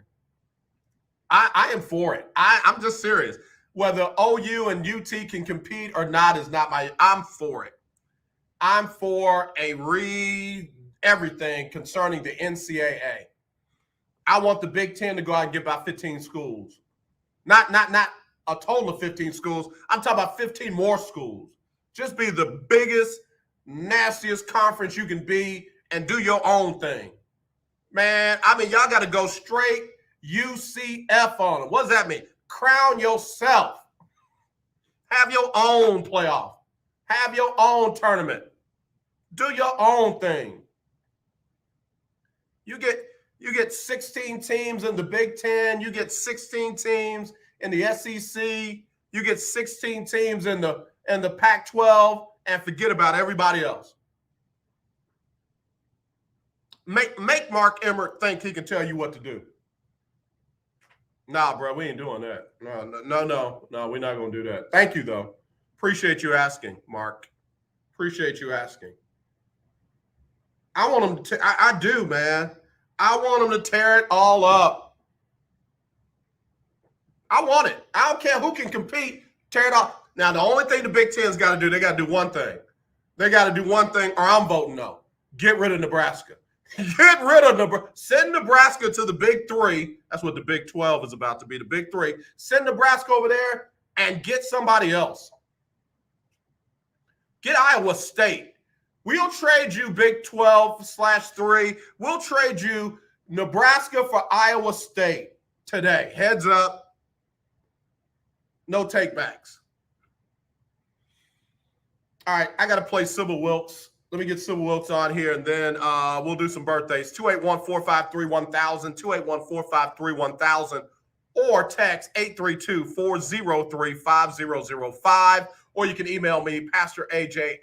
I am for it. I'm just serious. Whether OU and UT can compete or not is not I'm for it. I'm for everything concerning the NCAA. I want the Big Ten to go out and get about 15 schools. Not a total of 15 schools. I'm talking about 15 more schools. Just be the biggest, nastiest conference you can be and do your own thing. Man, I mean, y'all got to go straight UCF on it. What does that mean? Crown yourself. Have your own playoff. Have your own tournament. Do your own thing. You get 16 teams in the Big Ten. You get 16 teams in the SEC. You get 16 teams in the and the Pac-12 and forget about everybody else. Make Mark Emmert think he can tell you what to do. Nah, bro, we ain't doing that. No, we're not going to do that. Thank you, though. Appreciate you asking, Mark. Appreciate you asking. I want him to, I do, man. I want him to tear it all up. I want it. I don't care who can compete, tear it off. Now, the only thing the Big Ten's got to do, they got to do one thing. They got to do one thing, or I'm voting no. Get rid of Nebraska. Get rid of Nebraska. Send Nebraska to the Big Three. That's what the Big 12 is about to be, the Big Three. Send Nebraska over there and get somebody else. Get Iowa State. We'll trade you Big 12/3. We'll trade you Nebraska for Iowa State today. Heads up. No takebacks. All right, I got to play Sybil Wilkes. Let me get Sybil Wilkes on here, and then we'll do some birthdays. 281-453-1000, 281-453-1000, or text 832-403-5005. Or you can email me, Pastor AJ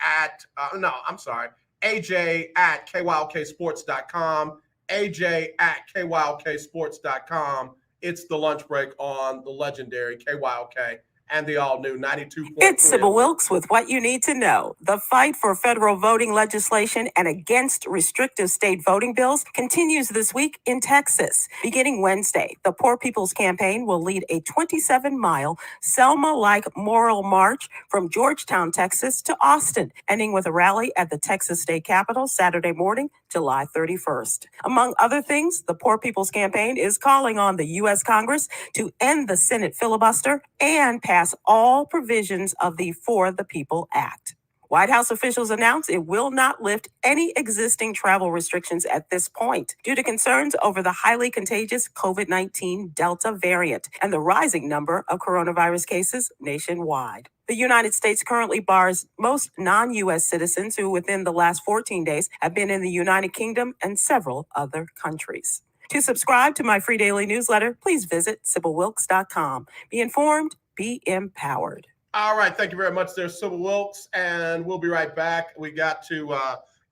AJ at KYOKsports.com, AJ at KYOKsports.com. It's the lunch break on the legendary KYOK and the all-new 92.3. It's Sybil Wilkes with what you need to know. The fight for federal voting legislation and against restrictive state voting bills continues this week in Texas. Beginning Wednesday, the Poor People's Campaign will lead a 27-mile Selma-like moral march from Georgetown, Texas to Austin, ending with a rally at the Texas State Capitol Saturday morning, July 31st. Among other things, the Poor People's Campaign is calling on the U.S. Congress to end the Senate filibuster and pass all provisions of the For the People Act. White House officials announced it will not lift any existing travel restrictions at this point due to concerns over the highly contagious COVID-19 Delta variant and the rising number of coronavirus cases nationwide. The United States currently bars most non-U.S. citizens who within the last 14 days have been in the United Kingdom and several other countries. To subscribe to my free daily newsletter, please visit SybilWilkes.com. Be informed, be empowered. All right. Thank you very much there, Sybil Wilkes. And we'll be right back. We got to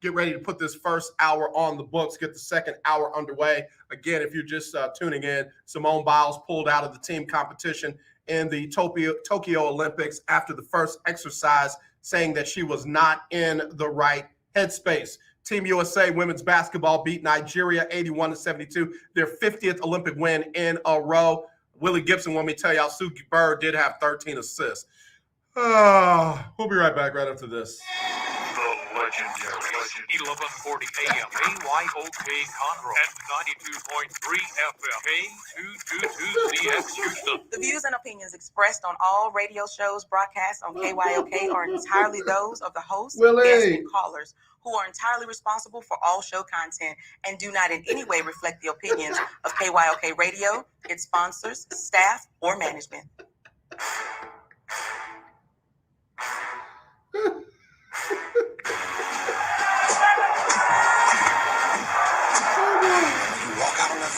get ready to put this first hour on the books, get the second hour underway. Again, if you're just tuning in, Simone Biles pulled out of the team competition in the Tokyo Olympics after the first exercise, saying that she was not in the right headspace. Team USA women's basketball beat Nigeria 81-72, their 50th Olympic win in a row. Willie Gibson, want me to tell y'all, Suki Bird did have 13 assists. We'll be right back right after this. The legendary 1140 AM KYOK Conroe and 92.3 FM K222CX Houston. The views and opinions expressed on all radio shows broadcast on KYOK are entirely those of the host, guests, and callers, who are entirely responsible for all show content and do not in any way reflect the opinions of KYOK Radio, its sponsors, staff, or management.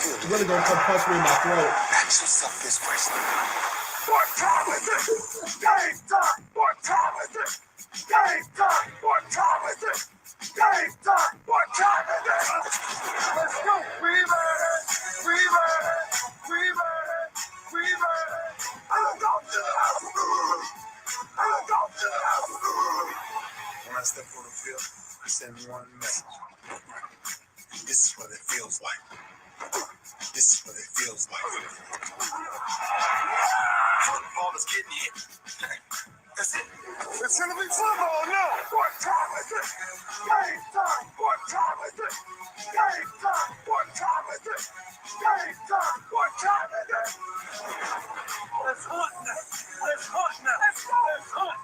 It's really gonna come punch me in my throat. Ask yourself this question. What time is it? Game time. What time is it? Game time. What time is it? Game time. What time is it? Let's go. We made it. We made it. We made it. We made it. I'm going to the house. I'm going to the house. When I step on the field, I send one message. This is what it feels like. This is what it feels like. Football is getting hit. That's it. It's gonna be football now. What time is it? Game time. What time is it? Game time. What time is it? Game time. What time is it? Let's hunt now. Let's hunt now. Let's go. Let's hunt.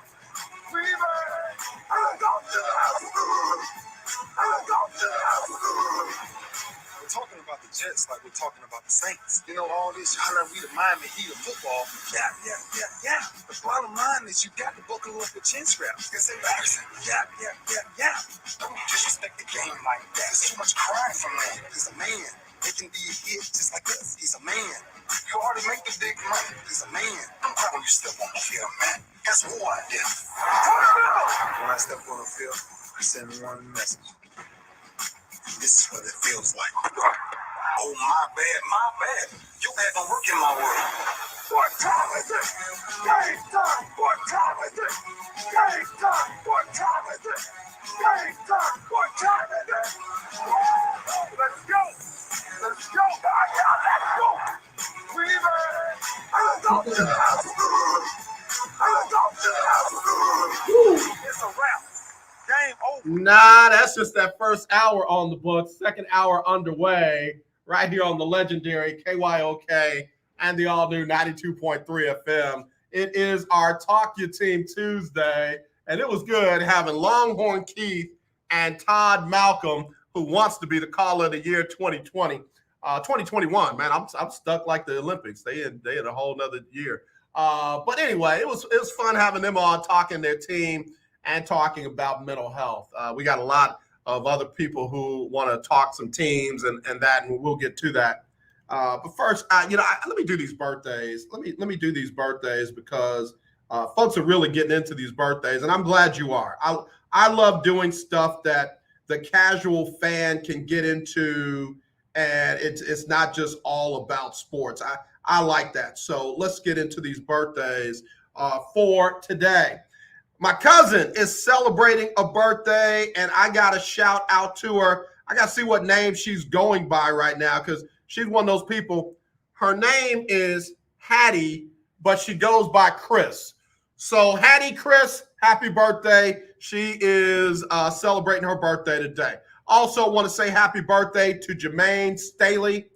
We made it. I'm going to the house. I'm going to the house. We're talking about the Jets like we're talking about the Saints. You know, all this holler, we the Miami Heat of football. Yeah. The bottom line is you got to buckle up with chin straps. It's embarrassing. Yeah. Don't disrespect the game like that. There's too much crying from man. He's a man. They can be a hit just like us. He's a man. You already make the big money. He's a man. Don't cry when you still want to feel, man. That's what I did. When I step on the field, I send one message. This is what it feels like. Oh, my bad. You haven't worked in my world. What time is it? Game time. What time is it? Game time. What time is it? Game time. What time is it? Let's go. Let's go. Let's go. We ready. Let's go to the house. Let's go to the house. It's a wrap. Game over. Nah, that's just that first hour on the books. Second hour underway right here on the legendary KYOK and the all-new 92.3 FM. It is our Talk Your Team Tuesday, and it was good having Longhorn Keith and Todd Malcolm, who wants to be the caller of the year 2021. Man, I'm stuck like the Olympics. They had a whole nother year. But anyway, it was fun having them on, talking their team and talking about mental health. We got a lot of other people who want to talk some teams and that, and we'll get to that. But first, let me do these birthdays. Let me do these birthdays because folks are really getting into these birthdays, and I'm glad you are. I love doing stuff that the casual fan can get into, and it's not just all about sports. I like that. So let's get into these birthdays for today. My cousin is celebrating a birthday, and I got to shout out to her. I got to see what name she's going by right now because she's one of those people. Her name is Hattie, but she goes by Chris. So Hattie, Chris, happy birthday. She is celebrating her birthday today. Also want to say happy birthday to Jermaine Staley,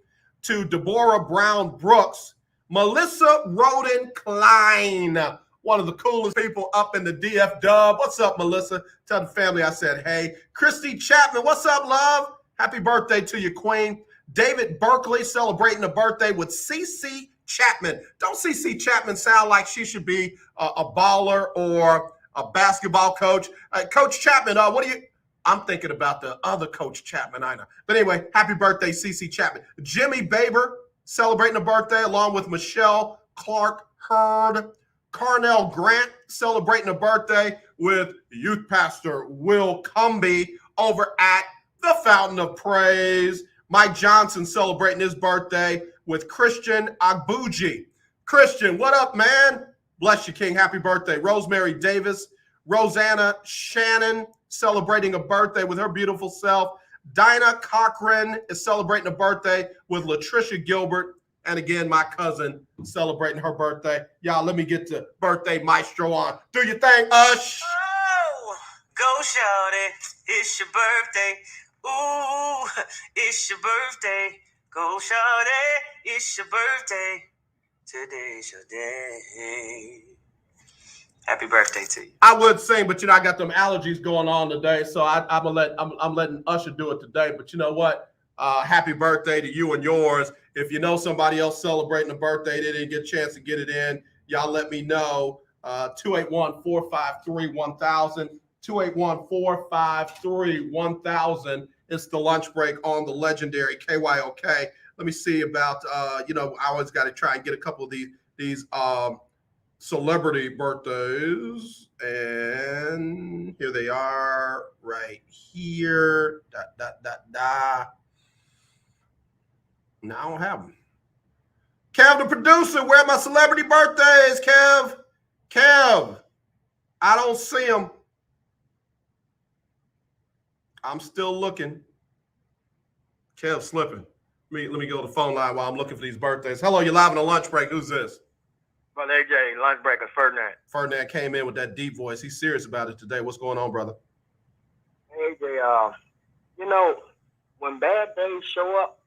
to Deborah Brown Brooks, Melissa Roden Klein, one of the coolest people up in the DF Dub. What's up, Melissa? Tell the family I said hey. Christy Chapman, what's up, love? Happy birthday to you, queen. David Berkeley celebrating a birthday with CC Chapman. Don't CC Chapman sound like she should be a baller or a basketball coach? Coach Chapman, what do you... I'm thinking about the other Coach Chapman, I know. But anyway, happy birthday, CC Chapman. Jimmy Baber celebrating a birthday along with Michelle Clark Hurd. Carnell Grant celebrating a birthday with youth pastor Will Cumbie over at the Fountain of Praise. Mike Johnson celebrating his birthday with Christian Agbuji. Christian, what up, man? Bless you, King. Happy birthday. Rosemary Davis. Rosanna Shannon celebrating a birthday with her beautiful self. Dinah Cochran is celebrating a birthday with Latricia Gilbert. And again, my cousin celebrating her birthday. Y'all, let me get to birthday maestro on. Do your thing, Ush. Oh, go shout it. It's your birthday. Ooh, it's your birthday. Go shout it. It's your birthday. Today's your day. Happy birthday to you. I would sing, but I got them allergies going on today, so I'm letting Usher do it today. But you know what? Happy birthday to you and yours. If you know somebody else celebrating a birthday, they didn't get a chance to get it in, y'all let me know. 281-453-1000. 281-453-1000. It's the lunch break on the legendary KYOK. Let me see about, I always got to try and get a couple of these celebrity birthdays. And here they are right here. No, I don't have them. Kev, the producer, where are my celebrity birthdays, Kev? Kev, I don't see them. I'm still looking. Kev slipping. Let me go to the phone line while I'm looking for these birthdays. Hello, you're live on the lunch break. Who's this? Brother AJ, lunch breaker, Ferdinand. Ferdinand came in with that deep voice. He's serious about it today. What's going on, brother? AJ, when bad days show up,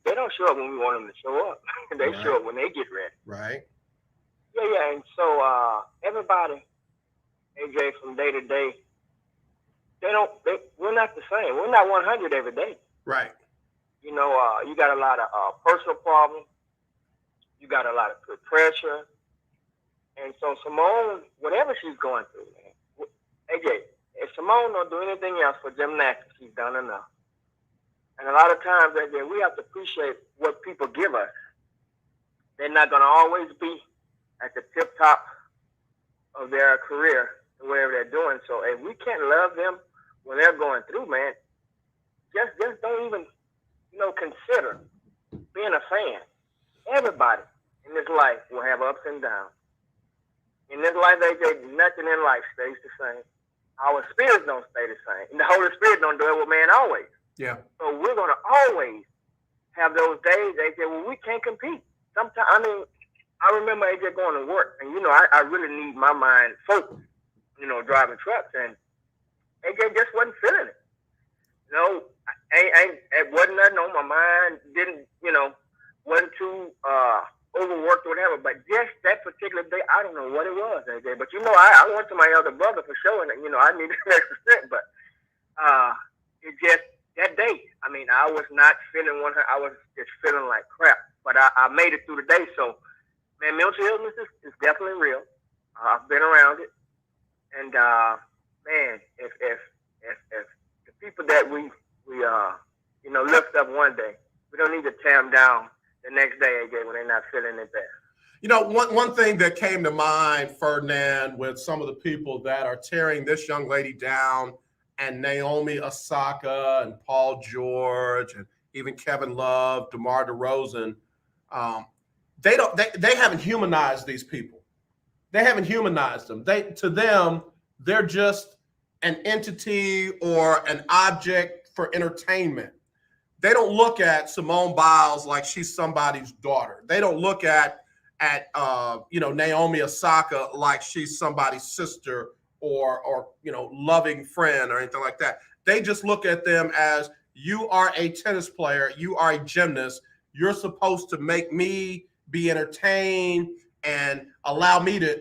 they don't show up when we want them to show up. They show up when they get ready. Right. Yeah. And so everybody, AJ, from day to day, we're not the same. We're not 100 every day. Right. You got a lot of personal problems. You got a lot of good pressure. And so Simone, whatever she's going through, man, AJ, if Simone don't do anything else for gymnastics, she's done enough. And a lot of times, AJ, we have to appreciate what people give us. They're not going to always be at the tip top of their career and whatever they're doing. So if we can't love them when they're going through, man, just don't even, consider being a fan. Everybody in this life will have ups and downs. In this life, nothing in life stays the same. Our spirits don't stay the same. And the Holy Spirit don't do it with man always. Yeah. So we're going to always have those days, AJ, where we can't compete. Sometimes, I remember AJ going to work, and, I really need my mind focused, driving trucks, and AJ just wasn't feeling it. It wasn't nothing on my mind, didn't, wasn't too overworked or whatever, but just that particular day, I don't know what it was, AJ. But I went to my elder brother for sure, and I needed an extra strength. But it just that day, I was not feeling 100. I was just feeling like crap. But I made it through the day. So, man, mental illness is definitely real. I've been around it, and man, if the people that we lift up one day, we don't need to tear them down the next day, AJ, when they're not feeling it best. One thing that came to mind, Ferdinand, with some of the people that are tearing this young lady down, and Naomi Osaka and Paul George and even Kevin Love, DeMar DeRozan, they haven't humanized these people. They haven't humanized them. To them, they're just an entity or an object for entertainment. They don't look at Simone Biles like she's somebody's daughter. They don't look at Naomi Osaka like she's somebody's sister or loving friend or anything like that. They just look at them as, you are a tennis player, you are a gymnast, you're supposed to make me be entertained and allow me to,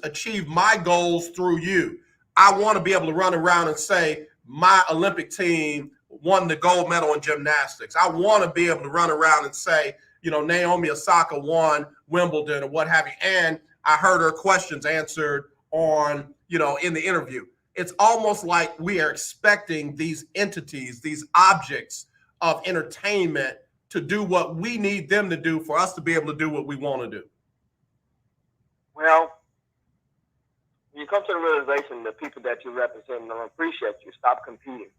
achieve my goals through you. I want to be able to run around and say my Olympic team won the gold medal in gymnastics. I want to be able to run around and say, Naomi Osaka won Wimbledon or what have you. And I heard her questions answered on, in the interview. It's almost like we are expecting these entities, these objects of entertainment to do what we need them to do for us to be able to do what we want to do. Well, you come to the realization the people that you represent don't appreciate you. Stop competing.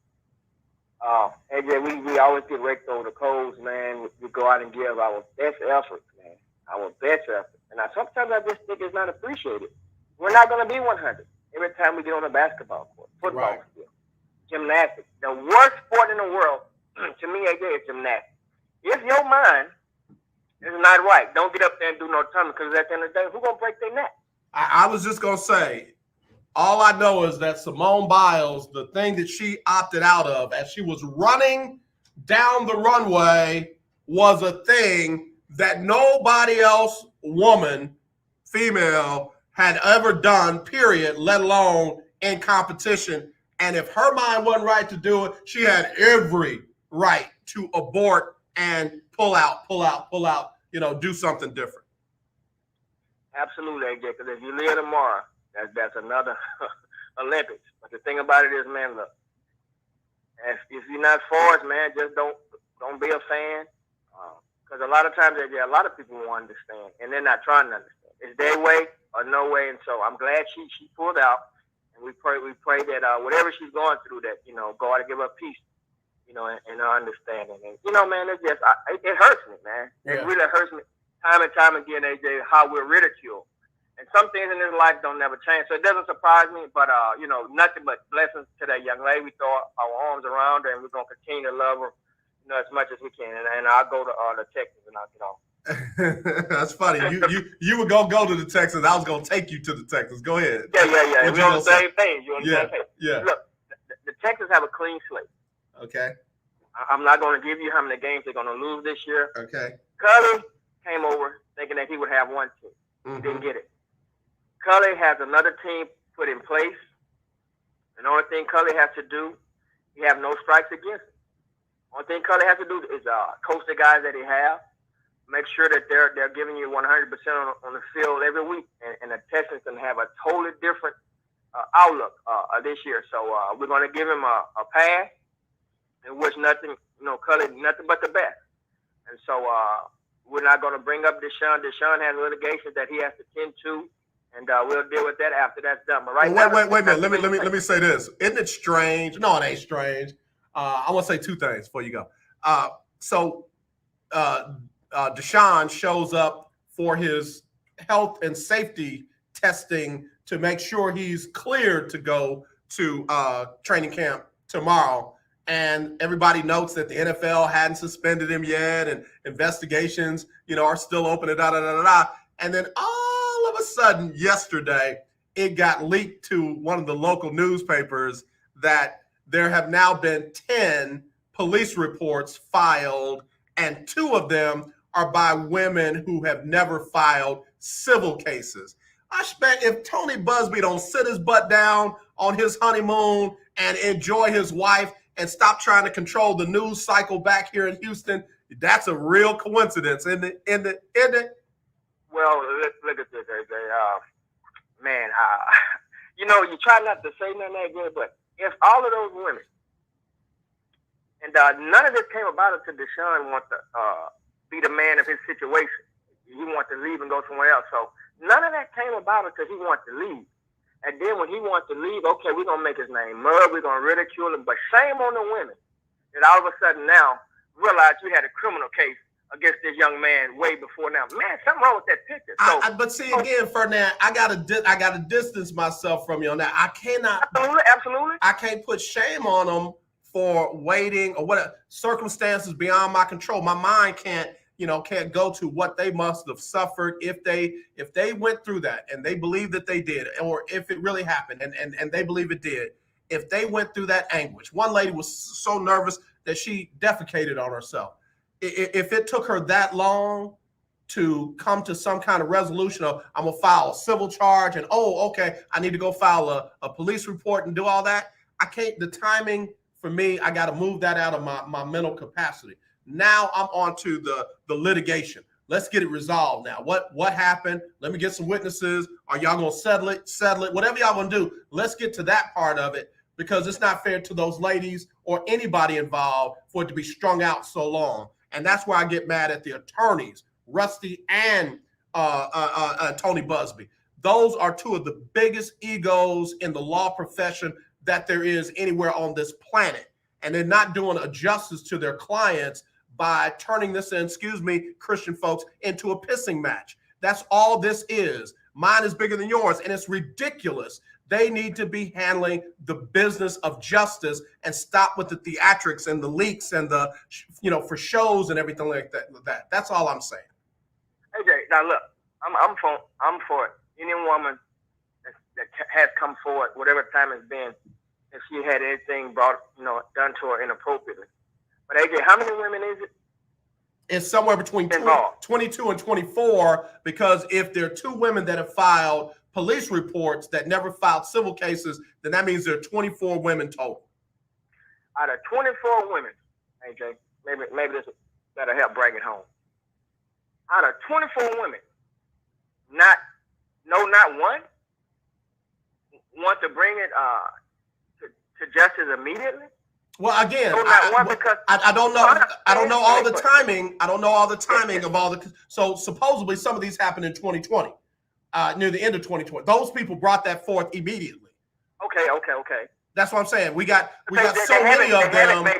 AJ, we always get raked over the coals, man. We go out and give our best efforts, man. Our best effort. And sometimes I just think it's not appreciated. We're not going to be 100 every time we get on a basketball court, football field, gymnastics. The worst sport in the world, to me, AJ, is gymnastics. If your mind is not right, don't get up there and do no tunnel, because at the end of the day, who's going to break their neck? I was just going to say, all I know is that Simone Biles, the thing that she opted out of as she was running down the runway, was a thing that nobody else, woman, female, had ever done, period, let alone in competition. And if her mind wasn't right to do it, she had every right to abort and pull out, do something different. Absolutely, AJ, because if you live tomorrow, that's another Olympics. But the thing about it is, man, look, if you're not for us, man, just don't be a fan. Because a lot of times, a lot of people won't understand, and they're not trying to understand. It's their way or no way, and so I'm glad she pulled out, and we pray that whatever she's going through, that God to give her peace, and her understanding. And man, it's just it hurts me, man. It really hurts me time and time again, AJ, how we're ridiculed. And some things in this life don't never change. So it doesn't surprise me, but, nothing but blessings to that young lady. We throw our arms around her, and we're going to continue to love her, as much as we can. And I'll go to the Texas, and I'll get on. That's funny. You were going to go to the Texans. I was going to take you to the Texans. Go ahead. Yeah. We're on the same page. You're on the same page. Yeah. Look, the Texans have a clean slate. Okay. I'm not going to give you how many games they're going to lose this year. Okay. Cully came over thinking that he would have one team. He didn't get it. Cully has another team put in place. And the only thing Cully has to do, he have no strikes against him. Only thing Cully has to do is coach the guys that he have, make sure that they're giving you 100% on the field every week, and the Texans can have a totally different outlook this year. So we're going to give him a pass, and wish nothing, Cully nothing but the best. And so we're not going to bring up Deshaun. Deshaun has litigation that he has to tend to. and we'll deal with that after that's done. But right now, wait a minute. Let me say this. Isn't it strange? No, it ain't strange. I want to say two things before you go. Deshaun shows up for his health and safety testing to make sure he's cleared to go to training camp tomorrow. And everybody notes that the NFL hadn't suspended him yet, and investigations, are still open. And then all of a sudden, yesterday, it got leaked to one of the local newspapers that there have now been 10 police reports filed, and 2 of them are by women who have never filed civil cases. I bet if Tony Busby don't sit his butt down on his honeymoon and enjoy his wife and stop trying to control the news cycle back here in Houston, that's a real coincidence, isn't it? Well, look at this, AJ. Man, you try not to say nothing that good, but if all of those women, and none of this came about until Deshaun wants to be the man of his situation. He wants to leave and go somewhere else. So none of that came about until he wants to leave. And then when he wants to leave, okay, we're going to make his name mud. We're going to ridicule him. But shame on the women that all of a sudden now realize you had a criminal case against this young man way before now. Man, something wrong with that picture. So, but see, again, Ferdinand, I got to distance myself from you on that. I cannot. Absolutely. I can't put shame on them for waiting or what circumstances beyond my control. My mind can't go to what they must have suffered if they went through that and they believe that they did, or if it really happened and they believe it did. If they went through that anguish, one lady was so nervous that she defecated on herself. If it took her that long to come to some kind of resolution of, I'm gonna file a civil charge and okay, I need to go file a police report and do all that, I can't. The timing for me, I got to move that out of my mental capacity. Now I'm on to the litigation. Let's get it resolved now. What happened? Let me get some witnesses. Are y'all gonna settle it? Whatever y'all gonna do, let's get to that part of it, because it's not fair to those ladies or anybody involved for it to be strung out so long. And that's where I get mad at the attorneys, Rusty and Tony Busby. Those are 2 of the biggest egos in the law profession that there is anywhere on this planet. And they're not doing a justice to their clients by turning this, Christian folks, into a pissing match. That's all this is. Mine is bigger than yours, and it's ridiculous. They need to be handling the business of justice and stop with the theatrics and the leaks and the, for shows and everything like that. That's all I'm saying. AJ, now look, I'm for it. Any woman that has come forward, whatever time it's been, if she had anything done to her inappropriately. But AJ, how many women is it? It's somewhere between 22 and 24, because if there are 2 women that have filed police reports that never filed civil cases, then that means there are 24 women total. Out of 24 women, AJ, maybe that'll help bring it home. Out of 24 women, not one want to bring it to justice immediately. Well, again, I don't know. I don't know all the timing. I don't know all the timing of all the. So supposedly some of these happened in 2020, near the end of 2020. Those people brought that forth immediately. Okay. That's what I'm saying. We got so many of them. They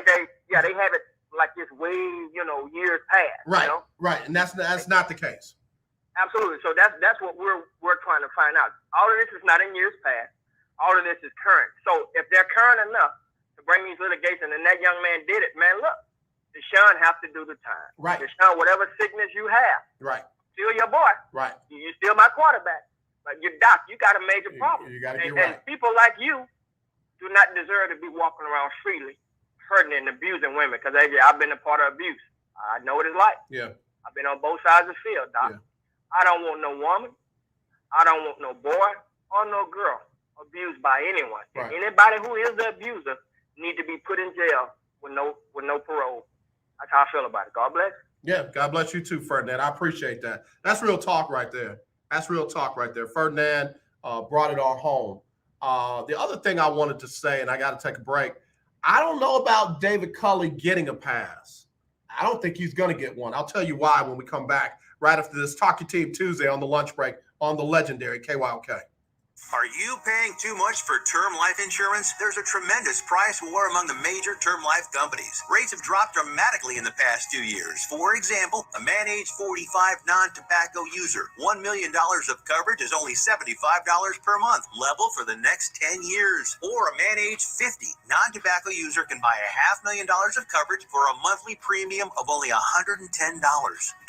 have it like this way, years past. Right, right, and that's not the case. Absolutely. So that's what we're trying to find out. All of this is not in years past. All of this is current. So if they're current enough to bring these litigation, and that young man did it, man, look, Deshaun have to do the time. Right. Deshaun, whatever sickness you have, right, still your boy. Right. You still my quarterback. But you got a major problem. You got to get right. And people like you do not deserve to be walking around freely, hurting and abusing women. Because I've been a part of abuse. I know what it's like. Yeah. I've been on both sides of the field, Doc. Yeah. I don't want no woman. I don't want no boy or no girl abused by anyone. Right. Anybody who is the abuser need to be put in jail with no parole. That's how I feel about it. God bless. Yeah, God bless you too, Ferdinand. I appreciate that. That's real talk right there. Ferdinand brought it on home. The other thing I wanted to say, and I got to take a break, I don't know about David Culley getting a pass. I don't think he's going to get one. I'll tell you why when we come back right after this Talk Your Team Tuesday on the lunch break on the legendary KYOK. Are you paying too much for term life insurance? There's a tremendous price war among the major term life companies. Rates have dropped dramatically in the past 2 years. For example, a man age 45 non-tobacco user, $1 million of coverage is only $75 per month, level for the next 10 years. Or a man age 50 non-tobacco user can buy $500,000 of coverage for a monthly premium of only $110,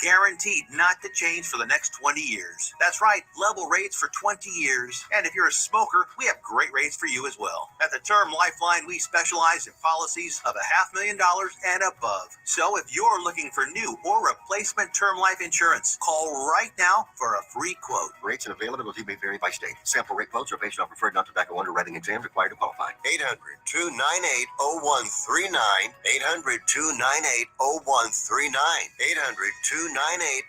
guaranteed not to change for the next 20 years. That's right, level rates for 20 years. And if you're a smoker, we have great rates for you as well. At the Term Lifeline, we specialize in policies of $500,000 and above. So if you're looking for new or replacement term life insurance, call right now for a free quote. Rates and availability may vary by state. Sample rate quotes are based on preferred non-tobacco underwriting exams required to qualify. 800-298-0139. 800-298-0139.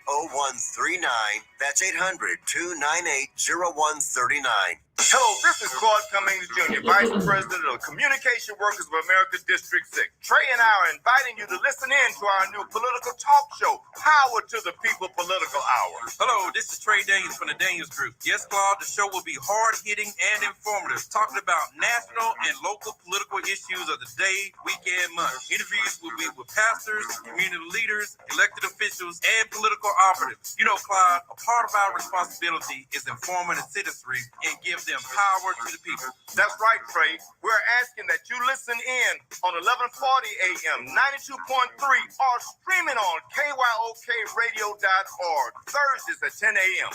800-298-0139. That's 800-298-0139. Hello, this is Claude Cummings Jr., Vice President of Communication Workers of America District 6. Trey and I are inviting you to listen in to our new political talk show, Power to the People Political Hour. Hello, this is Trey Daniels from the Daniels Group. Yes, Claude, the show will be hard-hitting and informative, talking about national and local political issues of the day, week, and month. Interviews will be with pastors, community leaders, elected officials, and political operatives. You know, Claude, a part of our responsibility is informing the citizenry and give them power to the people. That's right, Trey. We're asking that you listen in on 1140 AM, 92.3, or streaming on KYOKradio.org, Thursdays at 10 a.m.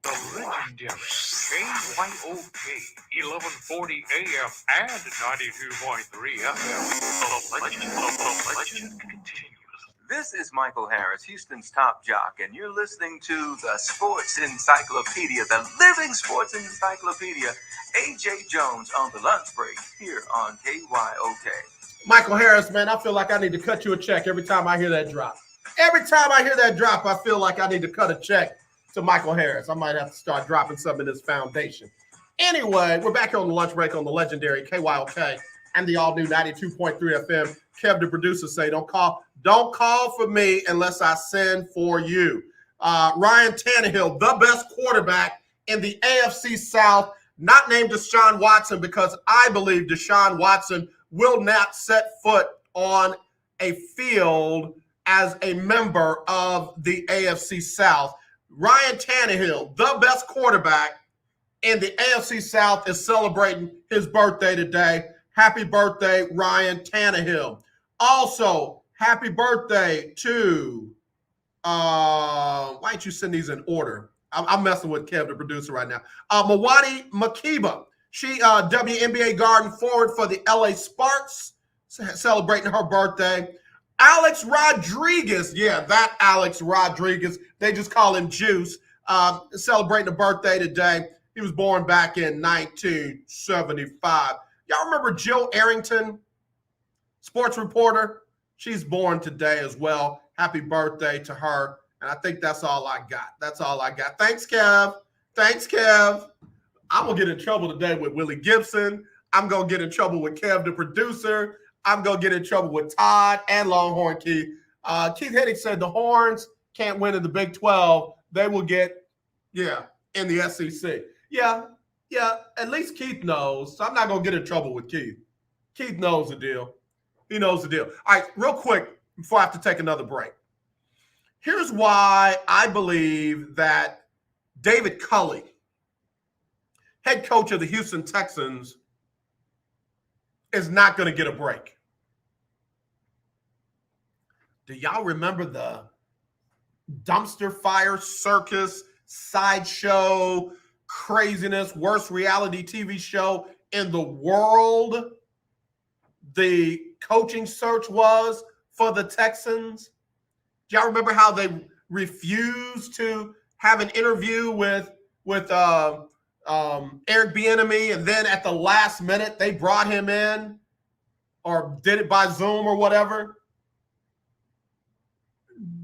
The legendary KYOK 1140 AM and 92.3 FM. The legend continues. This is Michael Harris, Houston's top jock, and you're listening to the Sports Encyclopedia, the living Sports Encyclopedia, AJ Jones on the lunch break here on KYOK. Michael Harris, man, I feel like I need to cut you a check every time I hear that drop. Every time I hear that drop, I feel like I need to cut a check to Michael Harris. I might have to start dropping some in this foundation. Anyway, we're back here on the lunch break on the legendary KYOK and the all-new 92.3 FM. Kev, the producer, say, don't call for me unless I send for you. Ryan Tannehill, the best quarterback in the AFC South, not named Deshaun Watson, because I believe Deshaun Watson will not set foot on a field as a member of the AFC South. Ryan Tannehill, the best quarterback in the AFC South, is celebrating his birthday today. Happy birthday, Ryan Tannehill. Also, happy birthday to, why don't you send these in order? I'm messing with Kev, the producer, right now. Mawadi Makiba, she WNBA guard and forward for the LA Sparks, celebrating her birthday. Alex Rodriguez, yeah, that Alex Rodriguez, they just call him Juice, celebrating a birthday today. He was born back in 1975. Y'all remember Jill Arrington, sports reporter? She's born today as well. Happy birthday to her. And I think that's all I got. That's all I got. Thanks, Kev. Thanks, Kev. I'm going to get in trouble today with Willie Gibson. I'm going to get in trouble with Kev, the producer. I'm going to get in trouble with Todd and Longhorn Keith. Keith Hennig said the Horns can't win in the Big 12. They will get, in the SEC. Yeah, at least Keith knows. So I'm not going to get in trouble with Keith. Keith knows the deal. He knows the deal. All right, real quick before I have to take another break. Here's why I believe that David Culley, head coach of the Houston Texans, is not going to get a break. Do y'all remember the dumpster fire circus, sideshow, craziness, worst reality TV show in the world the coaching search was for the Texans? Do y'all remember how they refused to have an interview with Eric Bieniemy, and then at the last minute they brought him in or did it by Zoom or whatever?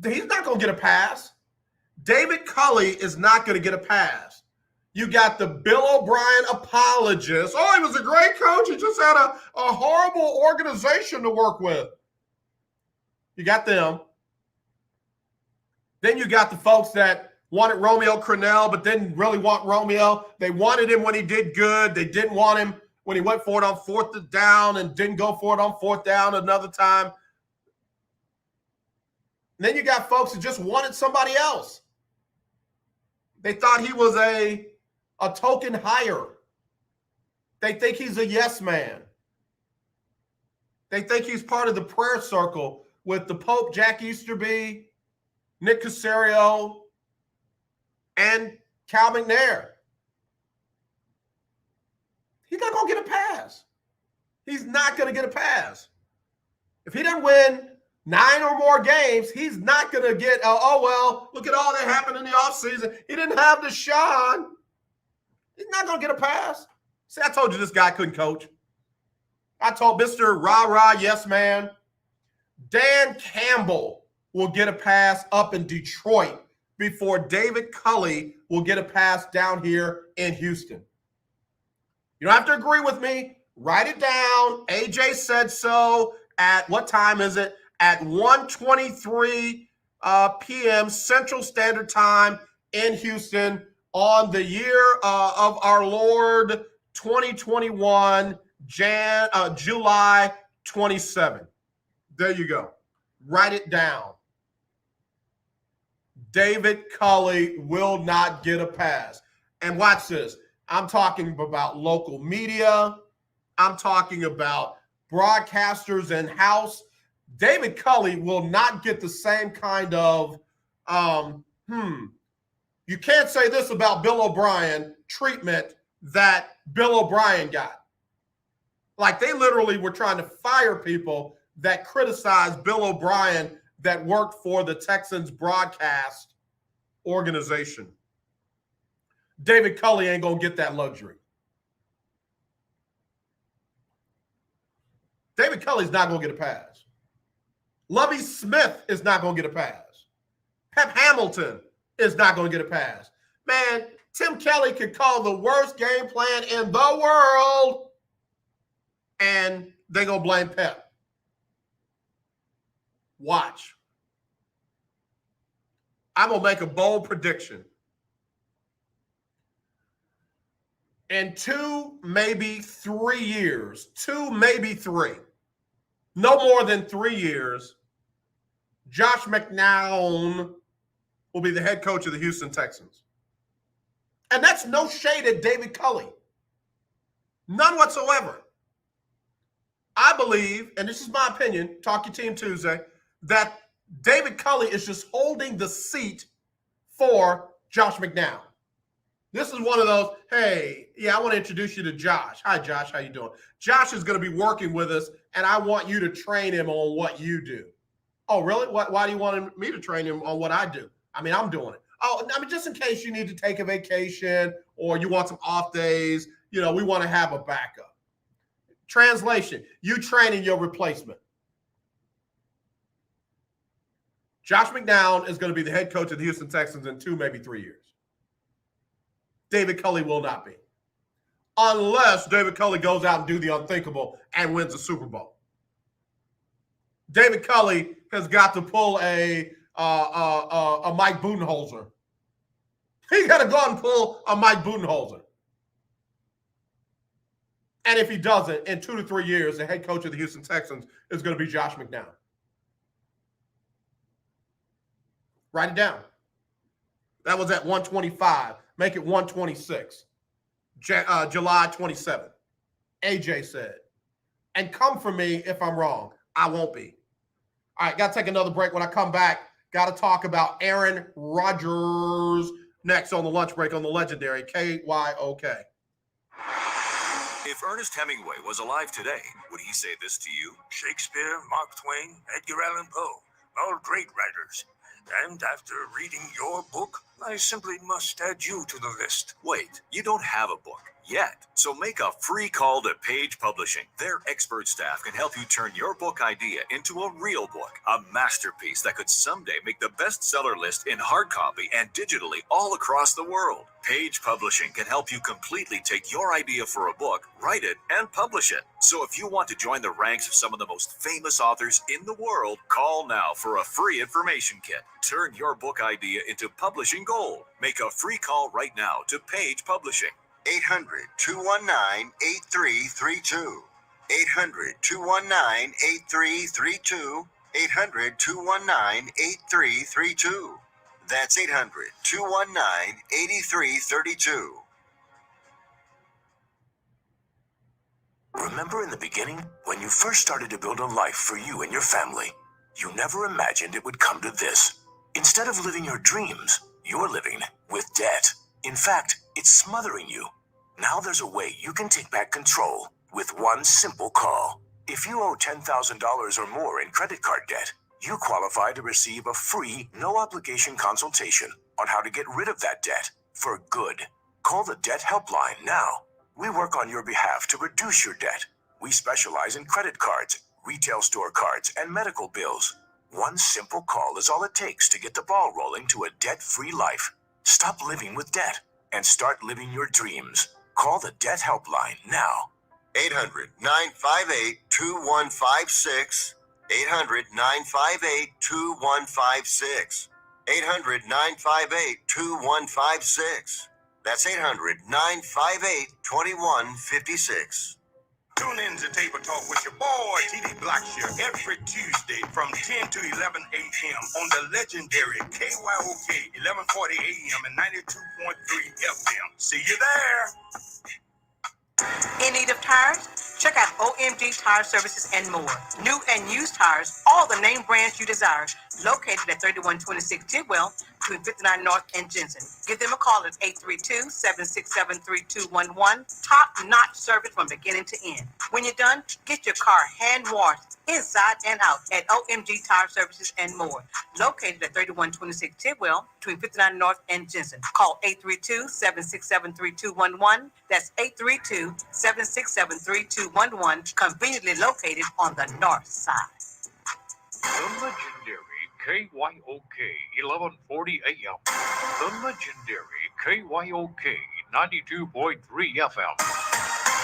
He's not going to get a pass. David Culley is not going to get a pass. You got the Bill O'Brien apologist. Oh, he was a great coach. He just had a horrible organization to work with. You got them. Then you got the folks that wanted Romeo Crennel, but didn't really want Romeo. They wanted him when he did good. They didn't want him when he went for it on 4th down and didn't go for it on 4th down another time. And then you got folks who just wanted somebody else. They thought he was a token hire. They think he's a yes man. They think he's part of the prayer circle with the Pope, Jack Easterby, Nick Caserio, and Cal McNair. He's not going to get a pass. He's not going to get a pass. If he doesn't win 9 or more games, he's not going to get, well, look at all that happened in the offseason. He didn't have Deshaun. He's not going to get a pass. See, I told you this guy couldn't coach. I told Mr. Rah-Rah, yes, man. Dan Campbell will get a pass up in Detroit before David Culley will get a pass down here in Houston. You don't have to agree with me. Write it down. AJ said so. At what time is it? At 1:23 p.m. Central Standard Time in Houston on the year of our Lord 2021, July 27. There you go. Write it down. David Culley will not get a pass. And watch this. I'm talking about local media. I'm talking about broadcasters in-house. David Culley will not get the same kind of, you can't say this about Bill O'Brien treatment that Bill O'Brien got. Like they literally were trying to fire people that criticized Bill O'Brien that worked for the Texans broadcast organization. David Culley ain't going to get that luxury. David Culley's not going to get a pass. Lovie Smith is not going to get a pass. Pep Hamilton is not going to get a pass. Man, Tim Kelly could call the worst game plan in the world, and they're going to blame Pep. Watch. I'm going to make a bold prediction. In 2, maybe 3 years, 2, maybe 3, no more than 3 years, Josh McCown will be the head coach of the Houston Texans. And that's no shade at David Culley. None whatsoever. I believe, and this is my opinion, Talk Your Team Tuesday, that David Culley is just holding the seat for Josh McCown. This is one of those, hey, yeah, I want to introduce you to Josh. Hi, Josh. How you doing? Josh is going to be working with us, and I want you to train him on what you do. Oh, really? Why do you want me to train him on what I do? I mean, I'm doing it. Oh, I mean, just in case you need to take a vacation or you want some off days, we want to have a backup. Translation, you training your replacement. Josh McCown is going to be the head coach of the Houston Texans in 2, maybe 3 years. David Culley will not be. Unless David Culley goes out and do the unthinkable and wins the Super Bowl. David Culley has got to pull a Mike Budenholzer. He got to go out and pull a Mike Budenholzer. And if he doesn't, in 2 to 3 years, the head coach of the Houston Texans is going to be Josh McCown. Write it down. That was at 125. Make it 126. July 27th. AJ said. And come for me if I'm wrong. I won't be. All right, got to take another break. When I come back, got to talk about Aaron Rodgers next on the lunch break on the legendary KYOK. If Ernest Hemingway was alive today, would he say this to you? Shakespeare, Mark Twain, Edgar Allan Poe, all great writers. And after reading your book, I simply must add you to the list. Wait, you don't have a book. yet. So make a free call to Page Publishing. Their expert staff can help you turn your book idea into a real book, a masterpiece that could someday make the bestseller list in hard copy and digitally all across the world. Page Publishing can help you completely take your idea for a book, write it, and publish it. So if you want to join the ranks of some of the most famous authors in the world, call now for a free information kit. Turn your book idea into publishing gold. Make a free call right now to Page Publishing. 800-219-8332. 800-219-8332. 800-219-8332. That's 800-219-8332. Remember in the beginning, when you first started to build a life for you and your family, you never imagined it would come to this. Instead of living your dreams, you're living with debt. In fact, it's smothering you. Now there's a way you can take back control with one simple call. If you owe $10,000 or more in credit card debt, you qualify to receive a free, no-obligation consultation on how to get rid of that debt for good. Call the Debt Helpline now. We work on your behalf to reduce your debt. We specialize in credit cards, retail store cards, and medical bills. One simple call is all it takes to get the ball rolling to a debt-free life. Stop living with debt and start living your dreams. Call the Debt Helpline now. 800-958-2156. 800-958-2156. 800-958-2156. That's 800-958-2156. Tune in to Table Talk with your boy, TD Blackshear, every Tuesday from 10 to 11 a.m. on the legendary KYOK 1140 a.m. and 92.3 FM. See you there. In need of tires? Check out OMG Tire Services and more. New and used tires, all the name brands you desire, located at 3126 Tidwell between 59 North and Jensen. Give them a call at 832-767-3211. Top-notch service from beginning to end. When you're done, get your car hand-washed inside and out at OMG Tire Services and more. Located at 3126 Tidwell between 59 North and Jensen. Call 832-767-3211. That's 832-767-3211. Conveniently located on the north side. The legendary KYOK 1140 AM. The legendary KYOK 92.3 FM.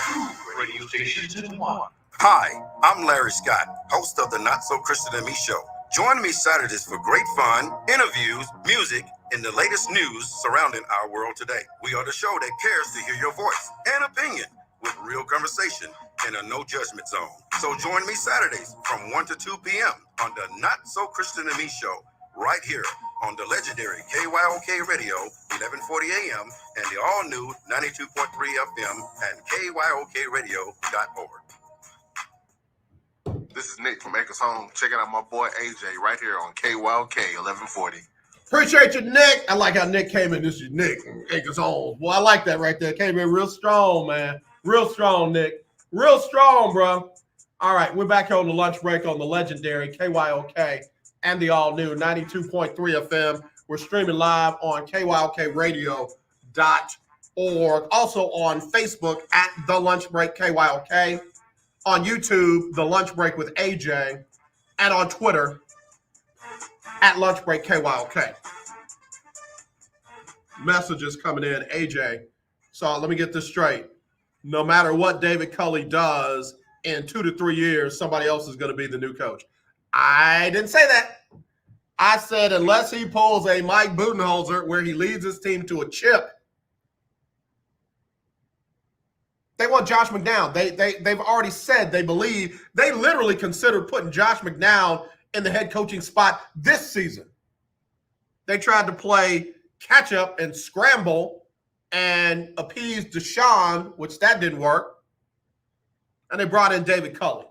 Two radio stations in one. Hi, I'm Larry Scott, host of the Not So Christian and Me show. Join me Saturdays for great fun, interviews, music, and the latest news surrounding our world today. We are the show that cares to hear your voice and opinion with real conversation in a no judgment zone. So join me Saturdays from 1 to 2 p.m. on the Not So Christian and Me show, right here on the legendary KYOK Radio, 1140 AM, and the all-new 92.3 FM and KYOKradio.org. This is Nick from Acres Home. Checking out my boy AJ right here on KYOK 1140. Appreciate you, Nick. I like how Nick came in. This is Nick from Acres Home. Well, I like that right there. Came in real strong, man. Real strong, Nick. Real strong, bro. All right, we're back here on the lunch break on the legendary KYOK and the all-new 92.3 FM. We're streaming live on KYOKradio.org. Also on Facebook at The Lunch Break KYOK. On YouTube, The Lunch Break with AJ. And on Twitter, at Lunch Break KYOK. Messages coming in, AJ. So let me get this straight. No matter what David Culley does, in 2 to 3 years, somebody else is going to be the new coach. I didn't say that. I said unless he pulls a Mike Budenholzer where he leads his team to a chip. They want Josh McDowell. They've already said they believe. They literally considered putting Josh McDowell in the head coaching spot this season. They tried to play catch up and scramble and appease Deshaun, which that didn't work. And they brought in David Culley.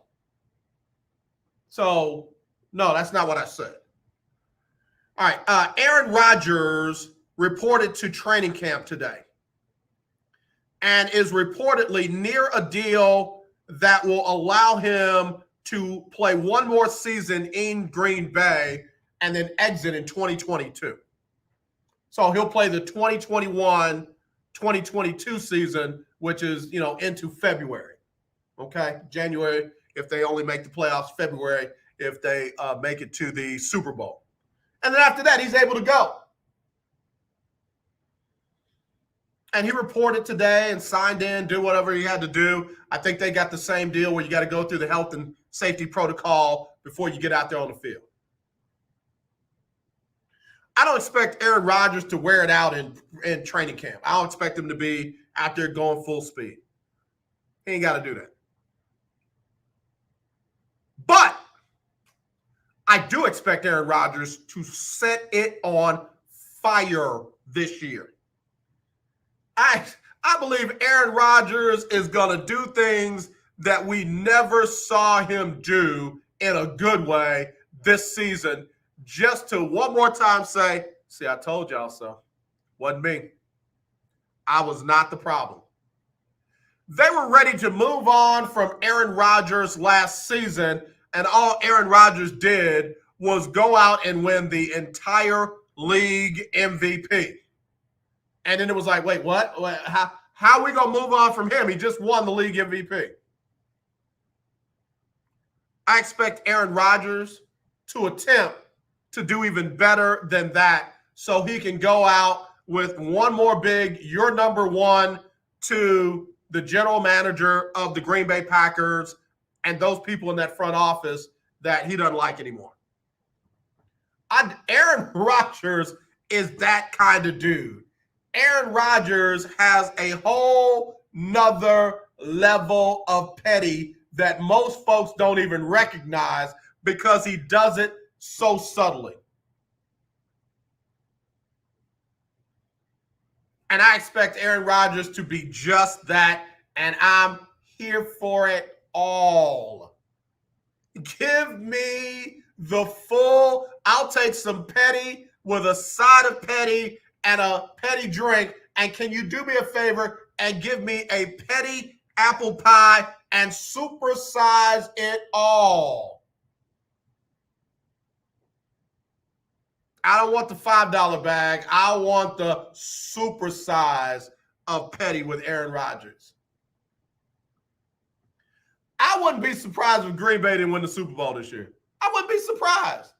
So, no, that's not what I said. All right. Aaron Rodgers reported to training camp today and is reportedly near a deal that will allow him to play one more season in Green Bay and then exit in 2022. So he'll play the 2021-2022 season which is, into February. Okay, January if they only make the playoffs, February if they make it to the Super Bowl. And then after that, he's able to go. And he reported today and signed in, do whatever he had to do. I think they got the same deal where you got to go through the health and safety protocol before you get out there on the field. I don't expect Aaron Rodgers to wear it out in training camp. I don't expect him to be out there going full speed. He ain't got to do that. But I do expect Aaron Rodgers to set it on fire this year. I believe Aaron Rodgers is going to do things that we never saw him do in a good way this season, just to one more time say, see, I told y'all so. Wasn't me. I was not the problem. They were ready to move on from Aaron Rodgers last season, and all Aaron Rodgers did was go out and win the entire league MVP. And then it was like, wait, what? How are we going to move on from him? He just won the league MVP. I expect Aaron Rodgers to attempt to do even better than that so he can go out with one more big, you're number one, to the general manager of the Green Bay Packers and those people in that front office that he doesn't like anymore. Aaron Rodgers is that kind of dude. Aaron Rodgers has a whole nother level of petty that most folks don't even recognize because he does it so subtly. And I expect Aaron Rodgers to be just that, and I'm here for it all. Give me the full, I'll take some petty with a side of petty and a petty drink. And can you do me a favor and give me a petty apple pie and supersize it all? I don't want the $5 bag. I want the supersize of petty with Aaron Rodgers. I wouldn't be surprised if Green Bay didn't win the Super Bowl this year. I wouldn't be surprised.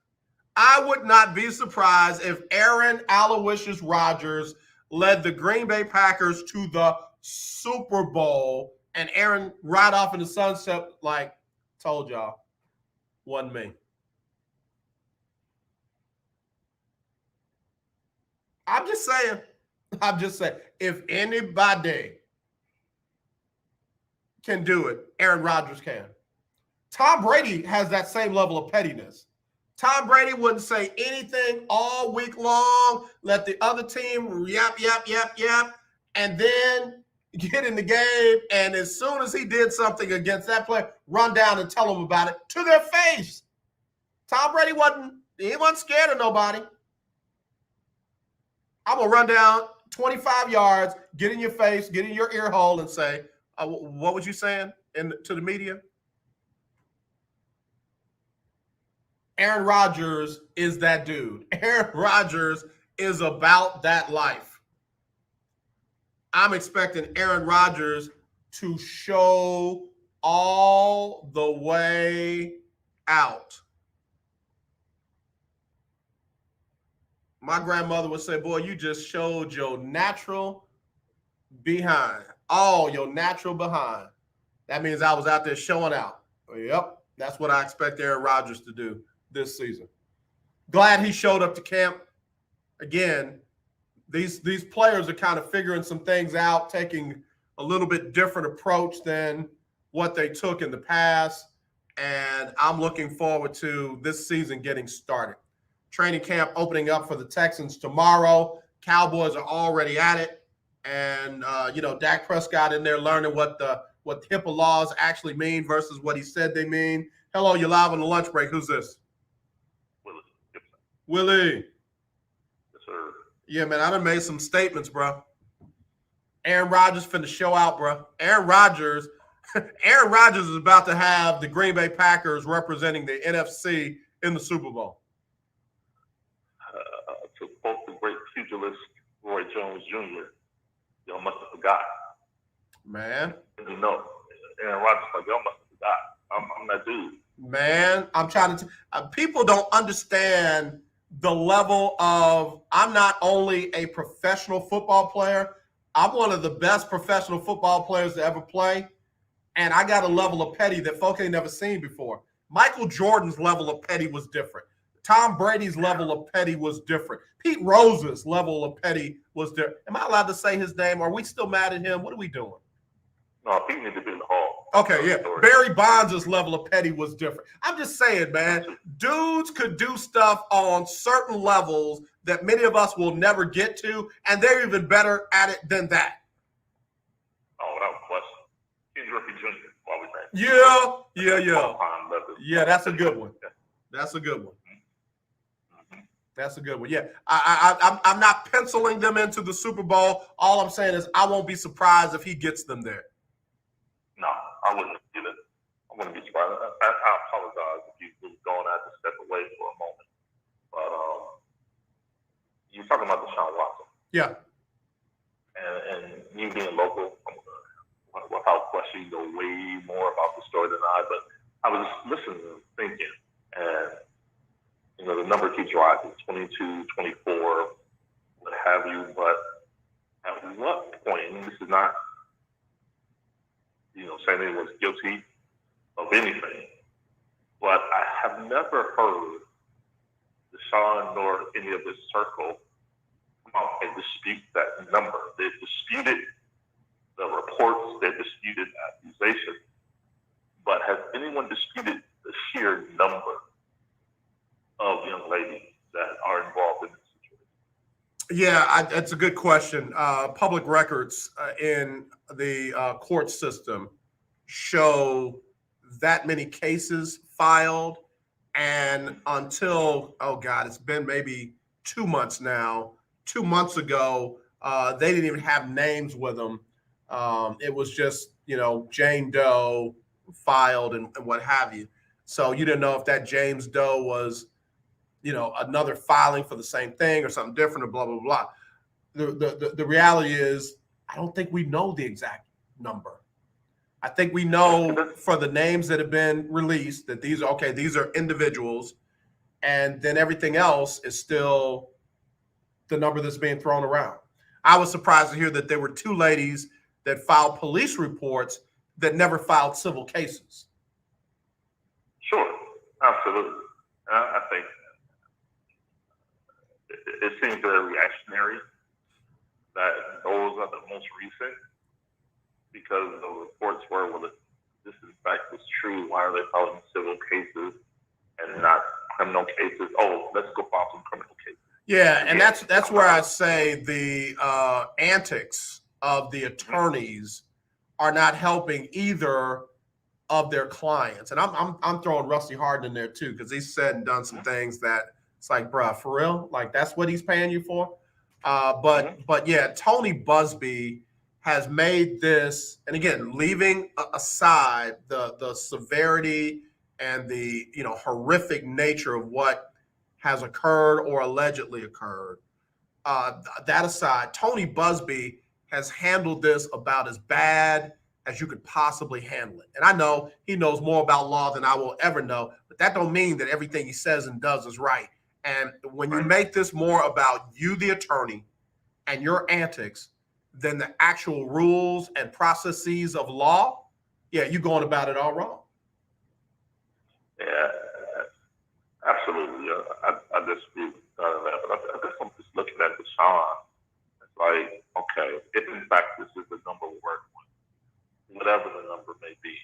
I would not be surprised if Aaron Aloysius Rodgers led the Green Bay Packers to the Super Bowl and Aaron right off in the sunset like, told y'all, wasn't me. I'm just saying, if anybody can do it, Aaron Rodgers can. Tom Brady has that same level of pettiness. Tom Brady wouldn't say anything all week long, let the other team yap, and then get in the game, and as soon as he did something against that player, run down and tell them about it to their face. Tom Brady wasn't scared of nobody. I'm going to run down 25 yards, get in your face, get in your ear hole, and say, what was you saying to the media? Aaron Rodgers is that dude. Aaron Rodgers is about that life. I'm expecting Aaron Rodgers to show all the way out. My grandmother would say, boy, you just showed your natural behind. All your natural behind. That means I was out there showing out. Yep, that's what I expect Aaron Rodgers to do this season. Glad he showed up to camp. Again, these players are kind of figuring some things out, taking a little bit different approach than what they took in the past. And I'm looking forward to this season getting started. Training camp opening up for the Texans tomorrow. Cowboys are already at it. And, Dak Prescott in there learning what HIPAA laws actually mean versus what he said they mean. Hello, you're live on the lunch break. Who's this? Willie. Yes, sir. Yeah, man, I done made some statements, bro. Aaron Rodgers finna show out, bro. Aaron Rodgers is about to have the Green Bay Packers representing the NFC in the Super Bowl. To quote the great pugilist Roy Jones Jr., y'all must have forgot. Man. You know, Aaron Rodgers like, yo, I must have forgot. I'm that dude. Man, I'm trying to. People don't understand the level of. I'm not only a professional football player. I'm one of the best professional football players to ever play, and I got a level of petty that folk ain't never seen before. Michael Jordan's level of petty was different. Tom Brady's level of petty was different. Pete Rose's level of petty was different. Am I allowed to say his name? Are we still mad at him? What are we doing? No, Pete needs to be in the hall. Okay, yeah. Barry Bonds' level of petty was different. I'm just saying, man, dudes could do stuff on certain levels that many of us will never get to, and they're even better at it than that. Oh, without question. Ken Griffey Jr. Why we say? Yeah, that's a good one. That's a good one. That's a good one. Yeah, I'm not penciling them into the Super Bowl. All I'm saying is I won't be surprised if he gets them there. No, I wouldn't get it. I wouldn't be surprised. I apologize if you was going to have to step away for a moment. But you're talking about Deshaun Watson. Yeah. And you being local, without question, you know way more about the story than I. But I was listening and thinking, and you know the number keeps rising, 22, 24, what have you. But at what point, and this is not, you know, saying anyone's guilty of anything, but I have never heard Deshaun nor any of his circle come out and dispute that number. They've disputed the reports, they've disputed accusations, but has anyone disputed the sheer number of young ladies that are involved in this situation? Yeah, that's a good question. Public records in the court system show that many cases filed, and until, oh God, it's been maybe 2 months now. 2 months ago, they didn't even have names with them. It was just, you know, Jane Doe filed and what have you. So you didn't know if that James Doe was, you know, another filing for the same thing or something different or blah, blah, blah. The reality is, I don't think we know the exact number. I think we know for the names that have been released that these are individuals, and then everything else is still the number that's being thrown around. I was surprised to hear that there were 2 ladies that filed police reports that never filed civil cases. Sure, absolutely. I think it seems very reactionary that those are the most recent, because the reports were, well, if this in fact is true, why are they filing civil cases and not criminal cases? Oh, let's go file some criminal cases. Yeah, and that's where I say the antics of the attorneys are not helping either of their clients. And I'm throwing Rusty Hardin in there too, because he's said and done some things that it's like, bruh, for real? Like that's what he's paying you for? But yeah, Tony Busby has made this, and again, leaving aside the severity and the, you know, horrific nature of what has occurred or allegedly occurred. That aside, Tony Busby has handled this about as bad as you could possibly handle it. And I know he knows more about law than I will ever know, but that don't mean that everything he says and does is right. And when you make this more about you, the attorney, and your antics than the actual rules and processes of law, yeah, you're going about it all wrong. Yeah, absolutely. I disagree with that. But I guess I'm just looking at Deshaun. It's like, okay, if in fact this is the number we're working with, whatever the number may be,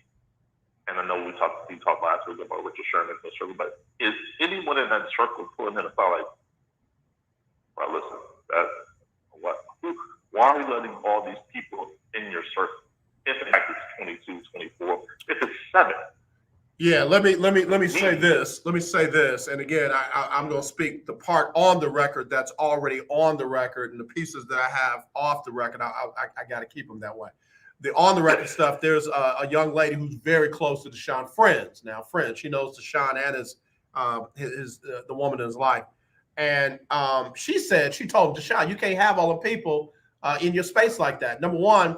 and I know we talked last week about Richard Sherman, but is anyone in that circle pulling in a thought like, well, listen, why are we letting all these people in your circle? If in fact it's 22, 24, if it's 7. Yeah, let me say this. Let me say this. And again, I'm going to speak the part on the record that's already on the record, and the pieces that I have off the record, I got to keep them that way. The on the record stuff, there's a young lady who's very close to Deshaun, friends. Now, friends, she knows Deshaun and the woman in his life. And she told Deshaun, you can't have all the people in your space like that. Number one,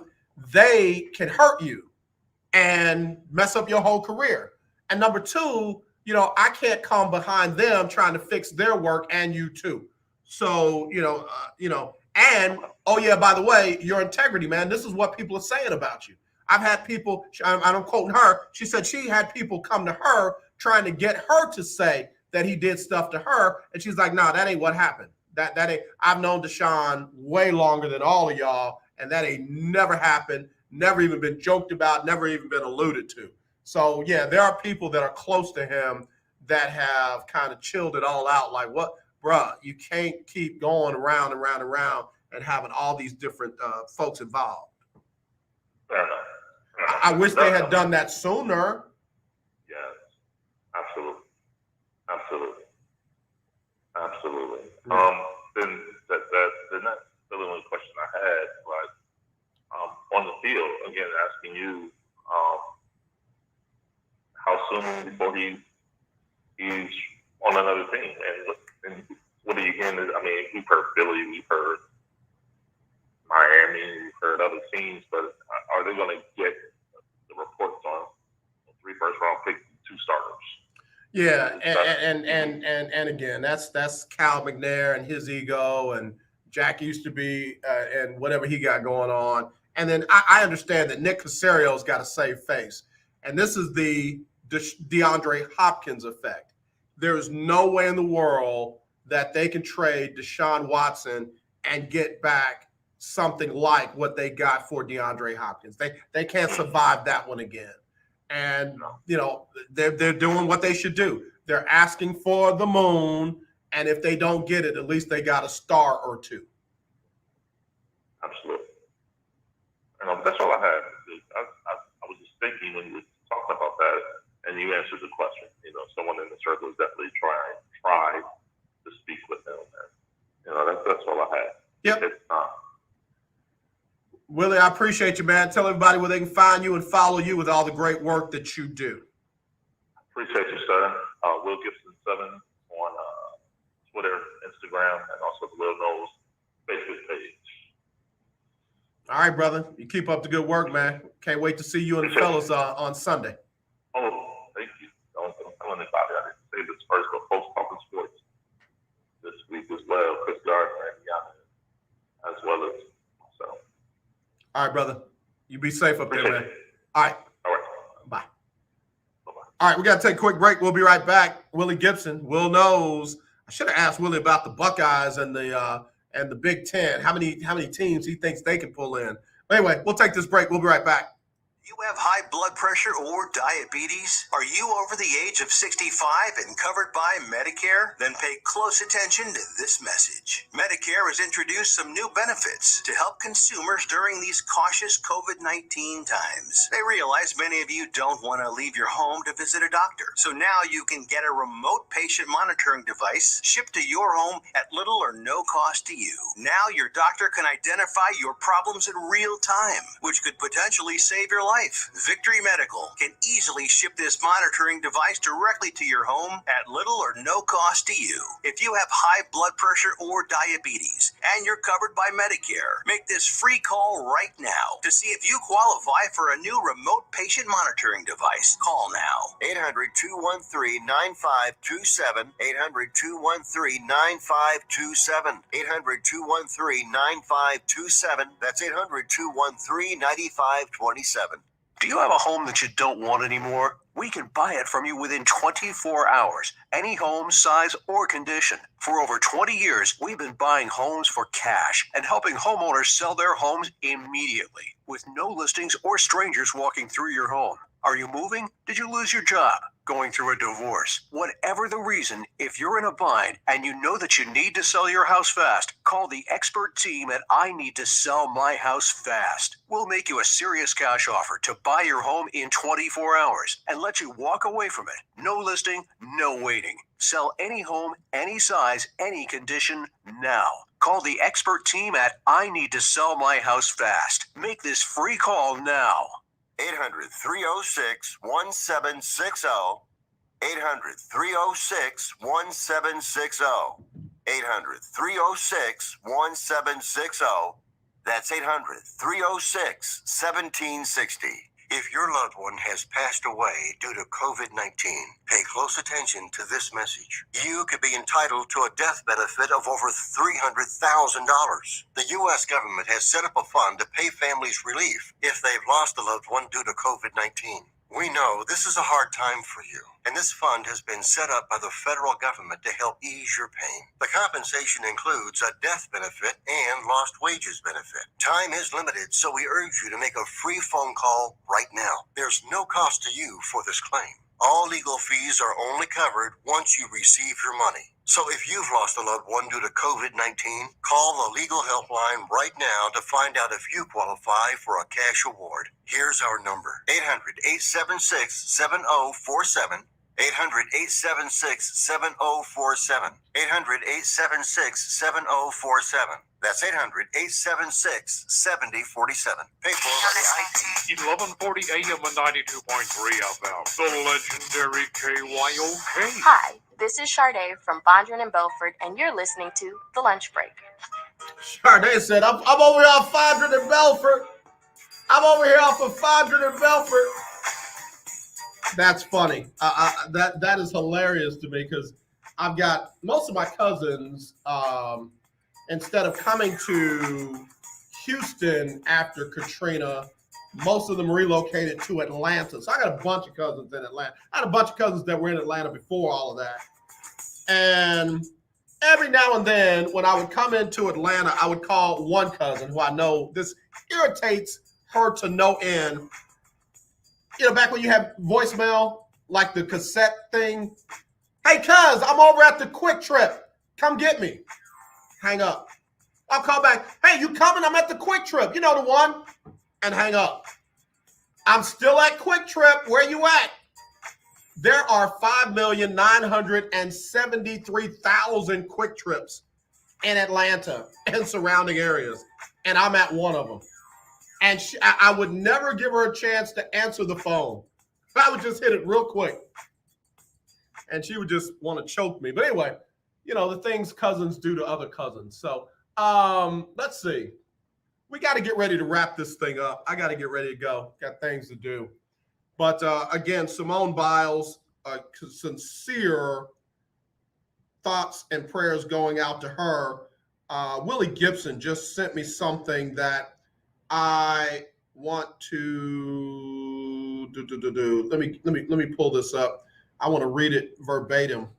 they can hurt you and mess up your whole career. And number two, I can't come behind them trying to fix their work and you too. So, and oh yeah, by the way, your integrity, man, this is what people are saying about you. I've had people, I'm quoting her, she said she had people come to her trying to get her to say that he did stuff to her. And she's like, nah, that ain't what happened. That ain't, I've known Deshaun way longer than all of y'all, and that ain't never happened, never even been joked about, never even been alluded to. So yeah, there are people that are close to him that have kind of chilled it all out. Like, what, bruh, you can't keep going around and around and around and having all these different folks involved. Fair enough. I wish they had done that sooner. Yes, absolutely. Then the next only question I had was on the field, again, asking you how soon before he's on another team, and what are you hearing? I mean, we've heard Philly, we've heard Miami, we've heard other teams, but are they going to get the reports on 3 first-round picks, 2 starters? Yeah, and again, that's Cal McNair and his ego, and Jack used to be, and whatever he got going on. And then I understand that Nick Caserio's got a save face, and this is the DeAndre Hopkins effect. There is no way in the world that they can trade Deshaun Watson and get back something like what they got for DeAndre Hopkins. They can't survive that one again. And, they're doing what they should do. They're asking for the moon, and if they don't get it, at least they got a star or 2. Absolutely. And that's all I had. I was just thinking when you were talking about that, and you answered the question. Someone in the circle is definitely try to speak with them. And, that's all I had. Yep. It's not. Willie, I appreciate you, man. Tell everybody where they can find you and follow you with all the great work that you do. Appreciate you, sir. Will Gibson 7 on Twitter, Instagram, and also the Will Knows Facebook page. All right, brother. You keep up the good work, man. Can't wait to see you and the fellas on Sunday. Oh, thank you. I'm telling anybody. I didn't say this first, but folks talking sports this week as well. Chris Gardner and Giannis, as well as myself. All right, brother. You be safe up there, man. It. All right. All right. Bye. All right, we got to take a quick break. We'll be right back. Willie Gibson, Will Knows. I should have asked Willie about the Buckeyes and the Big Ten. How many teams he thinks they can pull in. Anyway, we'll take this break. We'll be right back. You have high blood pressure or diabetes? Are you over the age of 65 and covered by Medicare? Then pay close attention to this message. Medicare has introduced some new benefits to help consumers during these cautious COVID-19 times. They realize many of you don't want to leave your home to visit a doctor. So now you can get a remote patient monitoring device shipped to your home at little or no cost to you. Now your doctor can identify your problems in real time, which could potentially save your life. Victory Medical can easily ship this monitoring device directly to your home at little or no cost to you. If you have high blood pressure or diabetes and you're covered by Medicare, make this free call right now to see if you qualify for a new remote patient monitoring device. Call now. 800-213-9527. 800-213-9527. 800-213-9527. That's 800-213-9527. Do you have a home that you don't want anymore? We can buy it from you within 24 hours, any home, size, or condition. For over 20 years, we've been buying homes for cash and helping homeowners sell their homes immediately, with no listings or strangers walking through your home. Are you moving? Did you lose your job? Going through a divorce? Whatever the reason, if you're in a bind and you know that you need to sell your house fast, call the expert team at I Need to Sell My House Fast. We'll make you a serious cash offer to buy your home in 24 hours and let you walk away from it. No listing, no waiting. Sell any home, any size, any condition now. Call the expert team at I Need to Sell My House Fast. Make this free call now. 800-306-1760. 800-306-1760. 800-306-1760. That's 800-306-1760. If your loved one has passed away due to COVID-19, pay close attention to this message. You could be entitled to a death benefit of over $300,000. The U.S. government has set up a fund to pay families relief if they've lost a loved one due to COVID-19. We know this is a hard time for you, and this fund has been set up by the federal government to help ease your pain. The compensation includes a death benefit and lost wages benefit. Time is limited, so we urge you to make a free phone call right now. There's no cost to you for this claim. All legal fees are only covered once you receive your money. So if you've lost a loved one due to COVID-19, call the legal helpline right now to find out if you qualify for a cash award. Here's our number: 800-876-7047. 800-876-7047. 800-876-7047. That's 800-876-7047. Paid for by the IT. 1140 AM and 92.3 FM. The legendary KYOK. Hi, this is Sade from Bondurant and Belford, and you're listening to The Lunch Break. Sade said, I'm over here off 500 in Belford. I'm over here off of 500 in Belford. That's funny. That is hilarious to me because I've got most of my cousins, instead of coming to Houston after Katrina, most of them relocated to Atlanta. So I got a bunch of cousins in Atlanta. I had a bunch of cousins that were in Atlanta before all of that. And every now and then when I would come into Atlanta, I would call one cousin who I know this irritates her to no end. You know, back when you had voicemail, like the cassette thing. Hey, cuz, I'm over at the Quick Trip. Come get me. Hang up. I'll call back. Hey, you coming? I'm at the Quick Trip. You know the one. And hang up. I'm still at Quick Trip. Where you at? There are 5,973,000 Quick Trips in Atlanta and surrounding areas. And I'm at one of them. And I would never give her a chance to answer the phone. I would just hit it real quick. And she would just want to choke me. But anyway, you know, the things cousins do to other cousins. So let's see. We got to get ready to wrap this thing up. I got to get ready to go. Got things to do. But again, Simone Biles, sincere thoughts and prayers going out to her. Willie Gibson just sent me something that I want to do. Let me pull this up. I want to read it verbatim.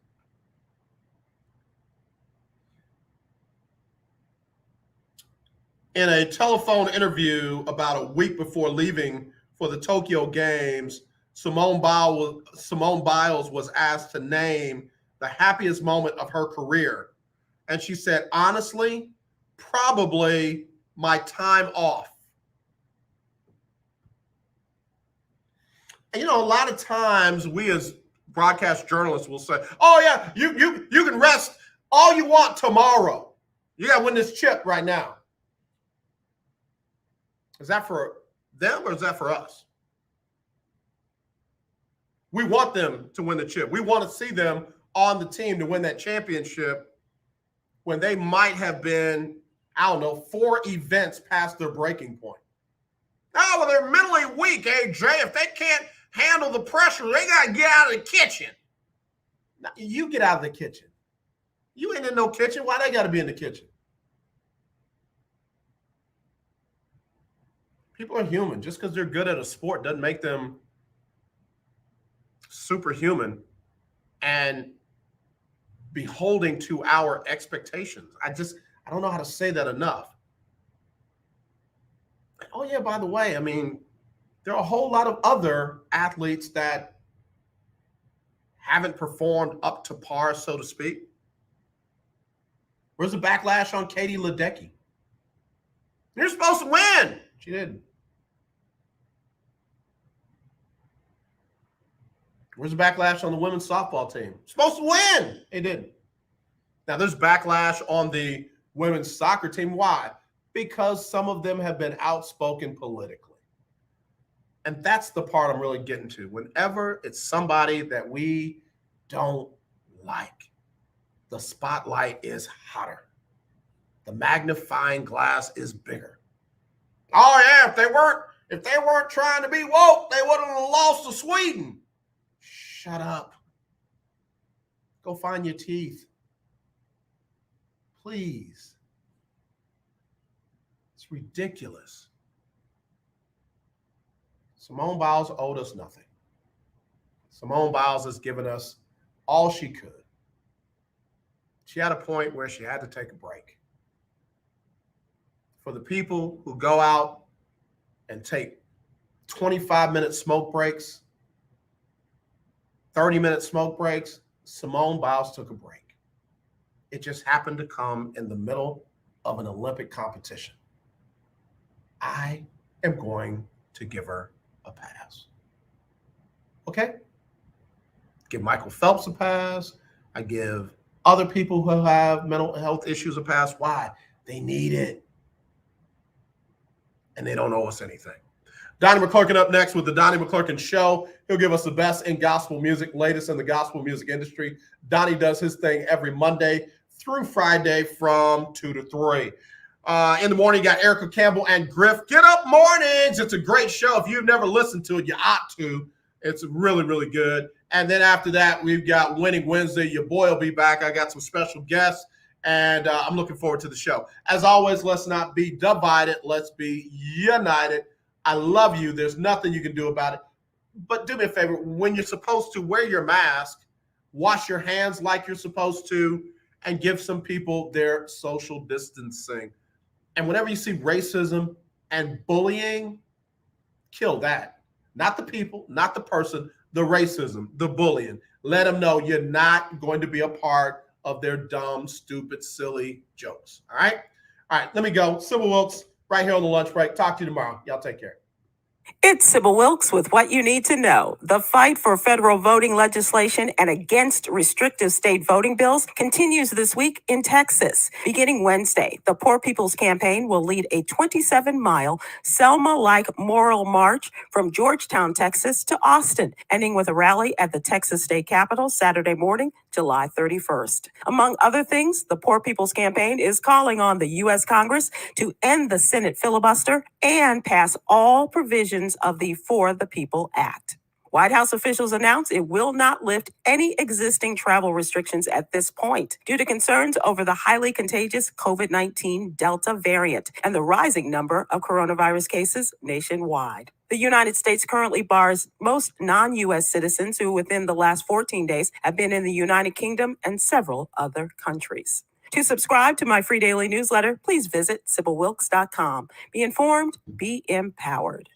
In a telephone interview about a week before leaving for the Tokyo Games, Simone Biles was asked to name the happiest moment of her career. And she said, honestly, probably my time off. And, you know, a lot of times we as broadcast journalists will say, oh, yeah, you can rest all you want tomorrow. You got to win this chip right now. Is that for them or is that for us? We want them to win the chip. We want to see them on the team to win that championship when they might have been, I don't know, 4 events past their breaking point. Oh, well, they're mentally weak, AJ. If they can't handle the pressure, they got to get out of the kitchen. Now, you get out of the kitchen. You ain't in no kitchen. Why they got to be in the kitchen? People are human. Just because they're good at a sport doesn't make them superhuman and beholding to our expectations. I don't know how to say that enough. Oh, yeah, by the way, I mean, there are a whole lot of other athletes that haven't performed up to par, so to speak. Where's the backlash on Katie Ledecky? You're supposed to win. She didn't. Where's the backlash on the women's softball team? Supposed to win. They didn't. Now, there's backlash on the women's soccer team. Why? Because some of them have been outspoken politically. And that's the part I'm really getting to. Whenever it's somebody that we don't like, the spotlight is hotter. The magnifying glass is bigger. Oh yeah, if they weren't trying to be woke, they would have lost to Sweden. Shut up. Go find your teeth. Please. It's ridiculous. Simone Biles owed us nothing. Simone Biles has given us all she could. She had a point where she had to take a break. For the people who go out and take 25-minute smoke breaks, 30-minute smoke breaks, Simone Biles took a break. It just happened to come in the middle of an Olympic competition. I am going to give her a pass. Okay? Give Michael Phelps a pass. I give other people who have mental health issues a pass. Why? They need it. And they don't owe us anything. Donnie McClurkin up next with the Donnie McClurkin Show. He'll give us the best in gospel music, latest in the gospel music industry. Donnie does his thing every Monday through Friday from 2 to 3. In the morning, you got Erica Campbell and Griff. Get Up Mornings. It's a great show. If you've never listened to it, you ought to. It's really, really good. And then after that, we've got Winning Wednesday. Your boy will be back. I got some special guests, and I'm looking forward to the show. As always, let's not be divided. Let's be united. I love you. There's nothing you can do about it. But do me a favor. When you're supposed to wear your mask, wash your hands like you're supposed to, and give some people their social distancing. And whenever you see racism and bullying, kill that. Not the people, not the person, the racism, the bullying. Let them know you're not going to be a part of their dumb, stupid, silly jokes. All right? All right, let me go. Sybil Wilkes, right here on the lunch break. Talk to you tomorrow. Y'all take care. It's Sybil Wilkes with what you need to know. The fight for federal voting legislation and against restrictive state voting bills continues this week in Texas. Beginning Wednesday, the Poor People's Campaign will lead a 27-mile Selma-like moral march from Georgetown, Texas to Austin, ending with a rally at the Texas State Capitol Saturday morning, July 31st. Among other things, the Poor People's Campaign is calling on the U.S. Congress to end the Senate filibuster and pass all provisions of the For the People Act. White House officials announced it will not lift any existing travel restrictions at this point due to concerns over the highly contagious COVID-19 Delta variant and the rising number of coronavirus cases nationwide. The United States currently bars most non-U.S. citizens who within the last 14 days have been in the United Kingdom and several other countries. To subscribe to my free daily newsletter, please visit SybilWilkes.com. Be informed, be empowered.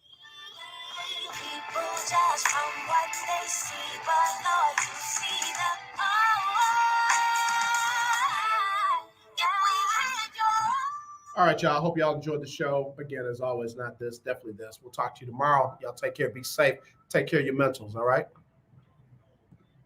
Just from what they see, but Lord, you see the power. All right, y'all. I hope y'all enjoyed the show. Again, as always, not this, definitely this. We'll talk to you tomorrow. Y'all take care. Be safe. Take care of your mentals, all right?